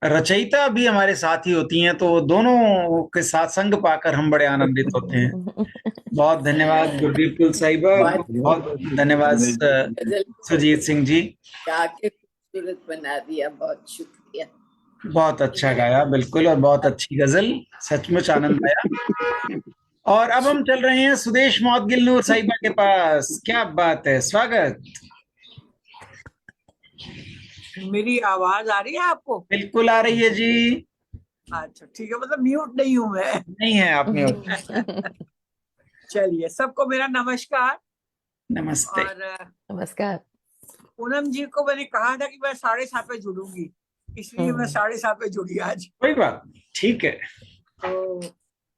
रचयिता भी हमारे साथ ही होती हैं, तो दोनों के साथ संग पाकर हम बड़े आनंदित होते हैं। बहुत धन्यवाद गुरदीप कुल साहिबा, बहुत धन्यवाद गजल सुजीत सिंह जी, गा के खूबसूरत बना दिया, बहुत शुक्रिया। बहुत अच्छा गाया बिल्कुल, और बहुत अच्छी गजल, सचमुच आनंद आया। और अब हम चल रहे हैं सुदेश मौदगिल नूर साहिबा के पास। क्या बात है, स्वागत। मेरी आवाज आ रही है आपको? बिल्कुल आ रही है जी। अच्छा ठीक है, मतलब म्यूट नहीं हूं मैं। नहीं है आप म्यूट। चलिए, सबको मेरा नमस्कार। नमस्ते। और नमस्कार। पूनम जी को मैंने कहा था कि मैं 7:30 पे जुड़ूंगी, इसलिए मैं 7:30 पे जुड़ी आज। कोई बात, ठीक है। तो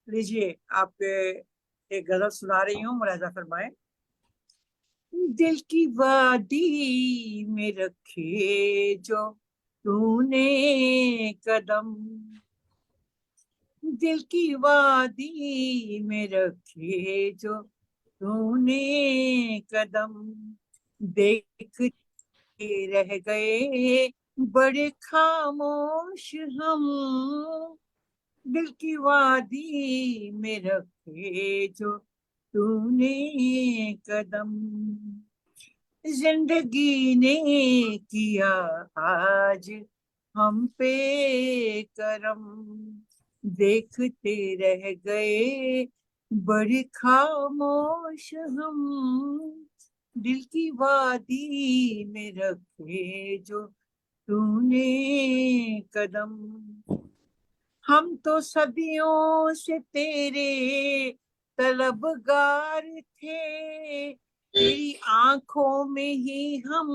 लीजिए, आपके एक गजल सुना रही हूँ, मुलाहिजा फरमाएं। दिल की वादी में रखे जो तूने कदम, दिल की वादी में रखे जो तूने कदम, देखते रह गए बड़े खामोश हम, दिल की वादी में रखे जो तूने कदम, जिंदगी ने किया आज हम पे करम, देखते रह गए बड़े खामोश हम, दिल की वादी में रखे जो तूने कदम, हम तो सदियों से तेरे तलबगार थे, तेरी आंखों में ही हम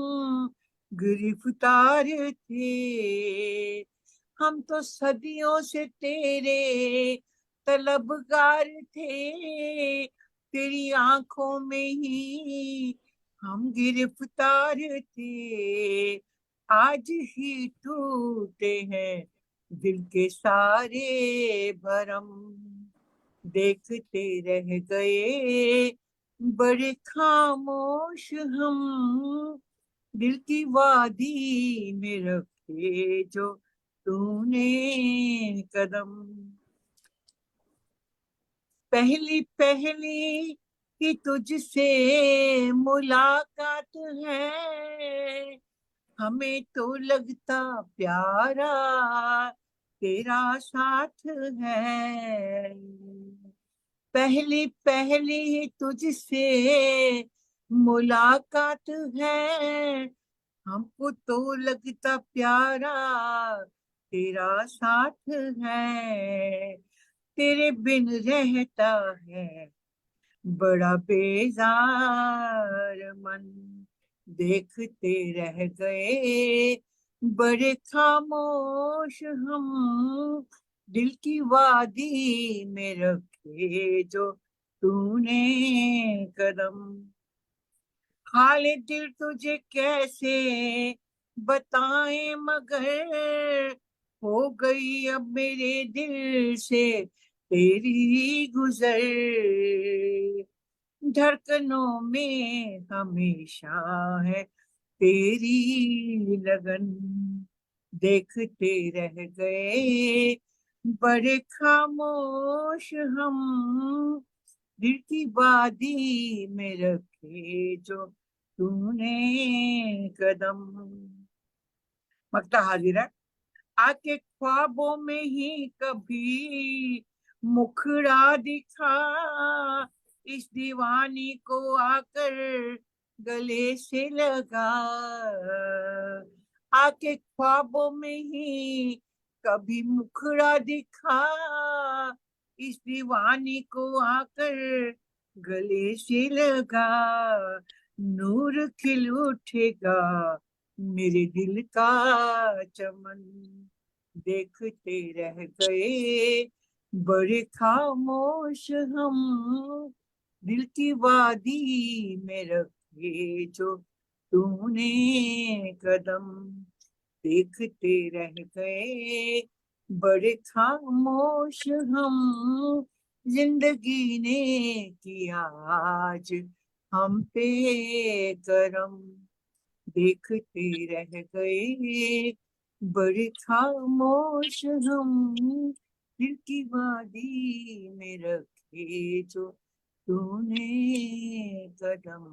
गिरफ्तार थे, हम तो सदियों से तेरे तलबगार थे, तेरी आंखों में ही हम गिरफ्तार थे, आज ही टूटे हैं दिल के सारे भरम, देखते रह गए बड़े खामोश हम, दिल की वादी में रखे जो तूने कदम, पहली पहली कि तुझसे मुलाकात है, हमें तो लगता प्यारा तेरा साथ है, पहली पहली तुझसे मुलाकात है, हमको तो लगता प्यारा तेरा साथ है, तेरे बिन रहता है बड़ा बेजार मन, देखते रह गए बड़े खामोश हम, दिल की वादी में रखे जो तूने कदम, हाले दिल तुझे कैसे बताएं मगर, हो गई अब मेरे दिल से तेरी गुजर, धड़कनों में हमेशा है तेरी लगन, देखते रह गए बड़े खामोश हम, दिल की वादी में रखे जो तूने कदम। मक्ता हाजिर है। आके ख्वाबों में ही कभी मुखड़ा दिखा, इस दीवानी को आकर गले से लगा। आके ख्वाबों में ही कभी मुखड़ा दिखा, इस दीवानी को आकर गले से लगा। नूर खिल उठेगा मेरे दिल का चमन, देखते रह गए बड़े खामोश हम। दिल की वादी में रखे जो तूने कदम, देखते रह गए बड़े खामोश हम। जिंदगी ने किया आज हम पे करम, देखते रह गए बड़े खामोश हम। दिल की वादी में रखे जो तूने कदम।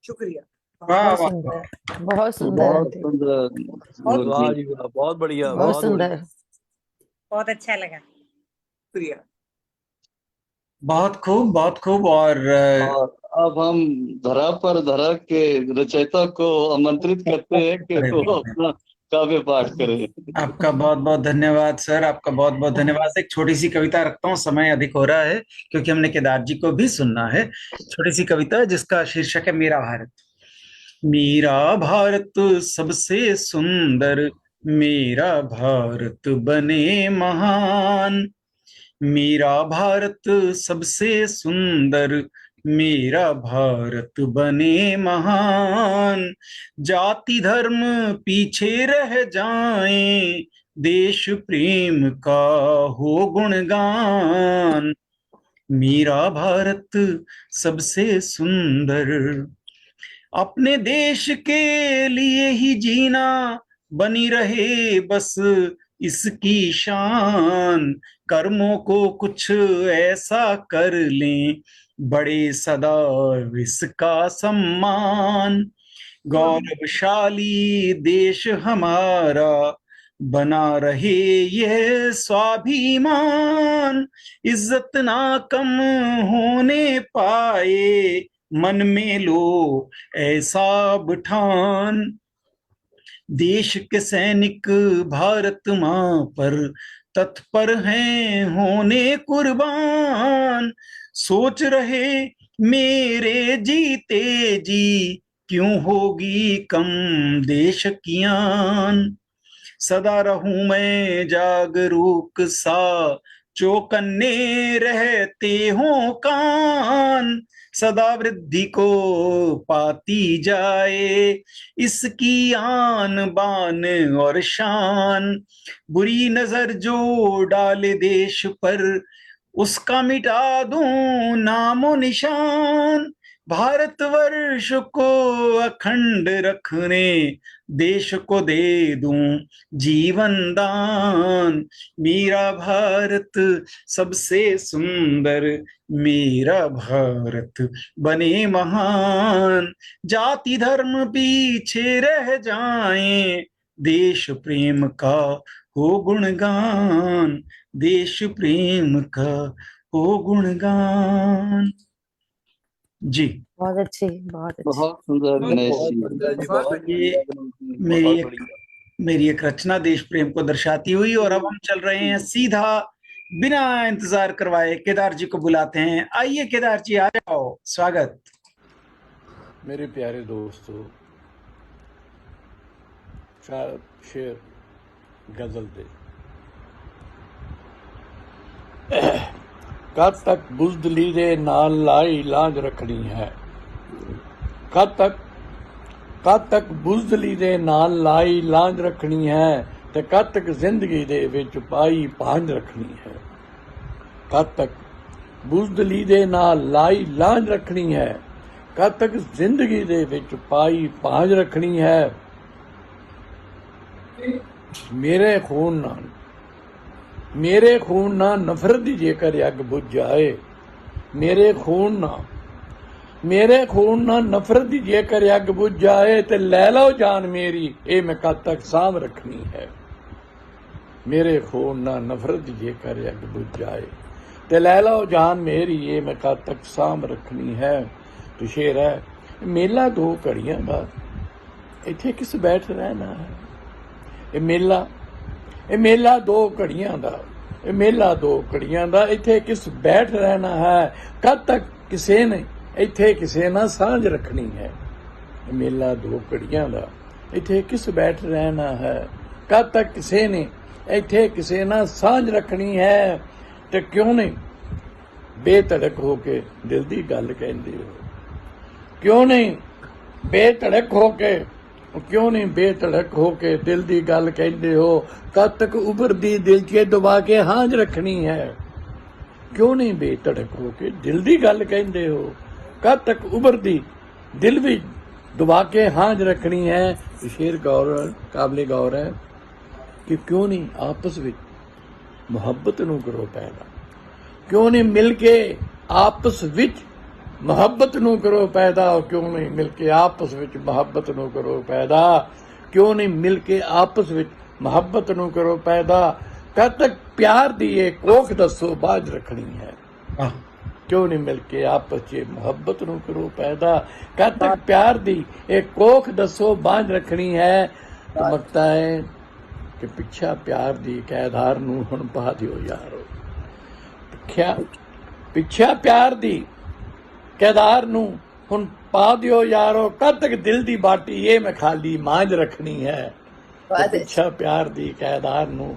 शुक्रिया। वाह बहुत वाह सुंदर, बहुत सुंदर बहुत आंटी, सुंदर वाह नूर जी जी। वाह, बहुत बढ़िया, बहुत बहुत बढ़िया। सुंदर। बहुत अच्छा लगा। शुक्रिया। बहुत खूब, बहुत खूब। और और अब हम धरा पर धरा के रचयिता को आमंत्रित करते हैं कि अरे वो वाह, अपना काव्य पाठ करें। आपका बहुत बहुत धन्यवाद सर, आपका बहुत बहुत धन्यवाद। एक छोटी सी कविता रखता हूँ, समय अधिक हो रहा है क्योंकि हमने केदार जी को भी सुनना है। छोटी सी कविता जिसका शीर्षक है मेरा भारत। मेरा भारत सबसे सुंदर, मेरा भारत बने महान। मेरा भारत सबसे सुंदर, मेरा भारत बने महान। जाति धर्म पीछे रह जाएं, देश प्रेम का हो गुणगान। मेरा भारत सबसे सुंदर, अपने देश के लिए ही जीना बनी रहे बस इसकी शान। कर्मों को कुछ ऐसा कर लें, बड़े सदा इसका सम्मान। गौरवशाली देश हमारा बना रहे ये स्वाभिमान। इज्जत ना कम होने पाए, मन में लो ऐसा बठान। देश के सैनिक भारत मां पर तत्पर हैं होने कुर्बान। सोच रहे मेरे जीते जी, क्यों होगी कम देश की आन। सदा रहूं मैं जागरूक सा, चौकन्ने रहते हो कान। सदा वृद्धि को पाती जाए इसकी आन बान और शान। बुरी नजर जो डाले देश पर, उसका मिटा दूं नामो निशान। भारतवर्ष को अखंड रखने, देश को दे दूं जीवन दान। मेरा भारत सबसे सुंदर, मेरा भारत बने महान। जाति धर्म पीछे रह जाएं, देश प्रेम का हो गुणगान। देश प्रेम का हो गुणगान। जी बहुत अच्छी, बहुत अच्छी। बहुत सुंदर गणेश बहुत जी। बढ़िया जी, बहुत बहुत ये बढ़िया गणेश जी, मेरी बहुत एक बढ़िया। मेरी एक रचना देश प्रेम को दर्शाती हुई। और अब हम चल रहे हैं सीधा, बिना इंतजार करवाए केदार जी को बुलाते हैं। आइए केदार जी, आ जाओ, स्वागत। मेरे प्यारे दोस्तों, चार शेर गजल दे। कद तक बुज़दिली दे नाल लाई लाज रखनी है। कद तक बुज़दिली दे नाल लाई लाज रखनी है, ते कद तक जिंदगी दे विच पाई भांज रखनी है। कद तक बुज़दिली दे नाल लाई लाज रखनी है, कद तक जिंदगी दे विच पाई भांज रखनी है। मेरे खून नाल नफरत दी जेकर अग बुझ जाए। मेरे खून नाल नफरत दी जेकर अग बुझ जाए, ते लै लो जान मेरी, ए मैं कद तक सांभ रखनी है। मेरे खून ना नफरत ये कर अग बुझ जाए ते लै लो जान मेरी ये मैं कद तक साम रखनी है। तो शेर है, मेला दो घड़ियां दा इत्थे किस बैठ रहना है। ये मेला दो घड़ियां दा, ये मेला दो घड़ियां दा इत्थे किस बैठ रहना है। कद तक किसे ने इत्थे किसे ना सांझ रखनी है। ये मेला दो घड़ियां दा इत्थे किस बैठ रहना है। कद तक किसे ने इत्थे किसे ना सांझ रखनी है। ते क्यों नहीं बेधड़क होके दिल दी गल कहंदे हो। क्यों नहीं बेधड़क होके, क्यों नहीं बेधड़क होके दिल दी गल कहंदे हो। कद तक उभरदी दिल च दबा के हांझ रखनी है। क्यों नहीं बेधड़क होके दिल दी गल कहंदे हो। कद तक उभरदी दिल भी दबा के हांझ रखनी है। शेर गौर काबिले गौर है कि क्यों नहीं आपस विच मुहब्बत नूं करो पैदा। क्यों नहीं मिल के आपस विच मुहब्बत नूं करो पैदा। क्यों नहीं मिल के आपस विच मुहब्बत नूं करो पैदा। क्यों नहीं मिल के आपस विच मुहब्बत नूं करो पैदा। कद तक प्यार दी ये कोख दसो बाज रखनी है। क्यों नहीं मिल के आपस च मुहब्बत नूं करो पैदा। कद तक प्यार दी एक कोख दसो बांझ रखनी है। तो मकता है कि पिछा प्यार दी कैदार नूं हुण पा दिओ यारो। पिछा प्यार दी कैदार नूं हुण पा दिओ यारो। कद तक दिल दी बाटी ये मैं खाली मांझ रखनी है। पिछा प्यार दी कैदार नूं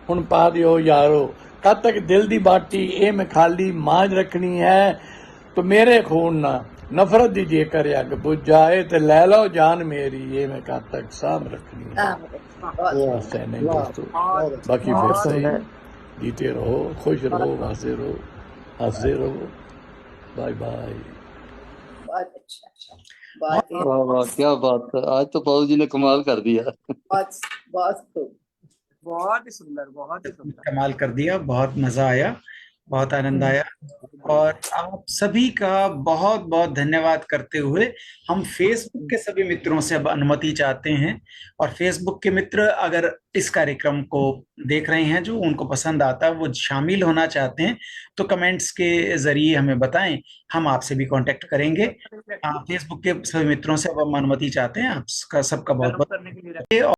हुण पा दिओ यारो। कद तक दिल दी बाटी ये मैं खाली मांझ रखनी है। तो मेरे खून ना नफरत दी जेकर अग बुझ जाए ते लै लो जान मेरी ये मैं कद तक साम रखनी है। नहीं दोस्तों, बाकी फिर से जीते रहो, खुश रहो, हंसते रहो, हंसते रहो। Bye bye. बहुत अच्छा, बहुत ही वाह वाह, क्या बात है। आज तो पाऊ जी ने कमाल कर दिया। बहुत बहुत खूब, बहुत ही सुंदर, बहुत ही सुंदर। कमाल कर दिया, बहुत मजा आया, बहुत आनंद आया। और आप सभी का बहुत बहुत धन्यवाद करते हुए हम फेसबुक के सभी मित्रों से अब अनुमति चाहते हैं। और फेसबुक के मित्र अगर इस कार्यक्रम को देख रहे हैं, जो उनको पसंद आता है, वो शामिल होना चाहते हैं, तो कमेंट्स के जरिए हमें बताएं, हम आपसे भी कांटेक्ट करेंगे। फेसबुक के सभी मित्रों से अब हम अनुमति चाहते हैं। आपका सबका बहुत बहुत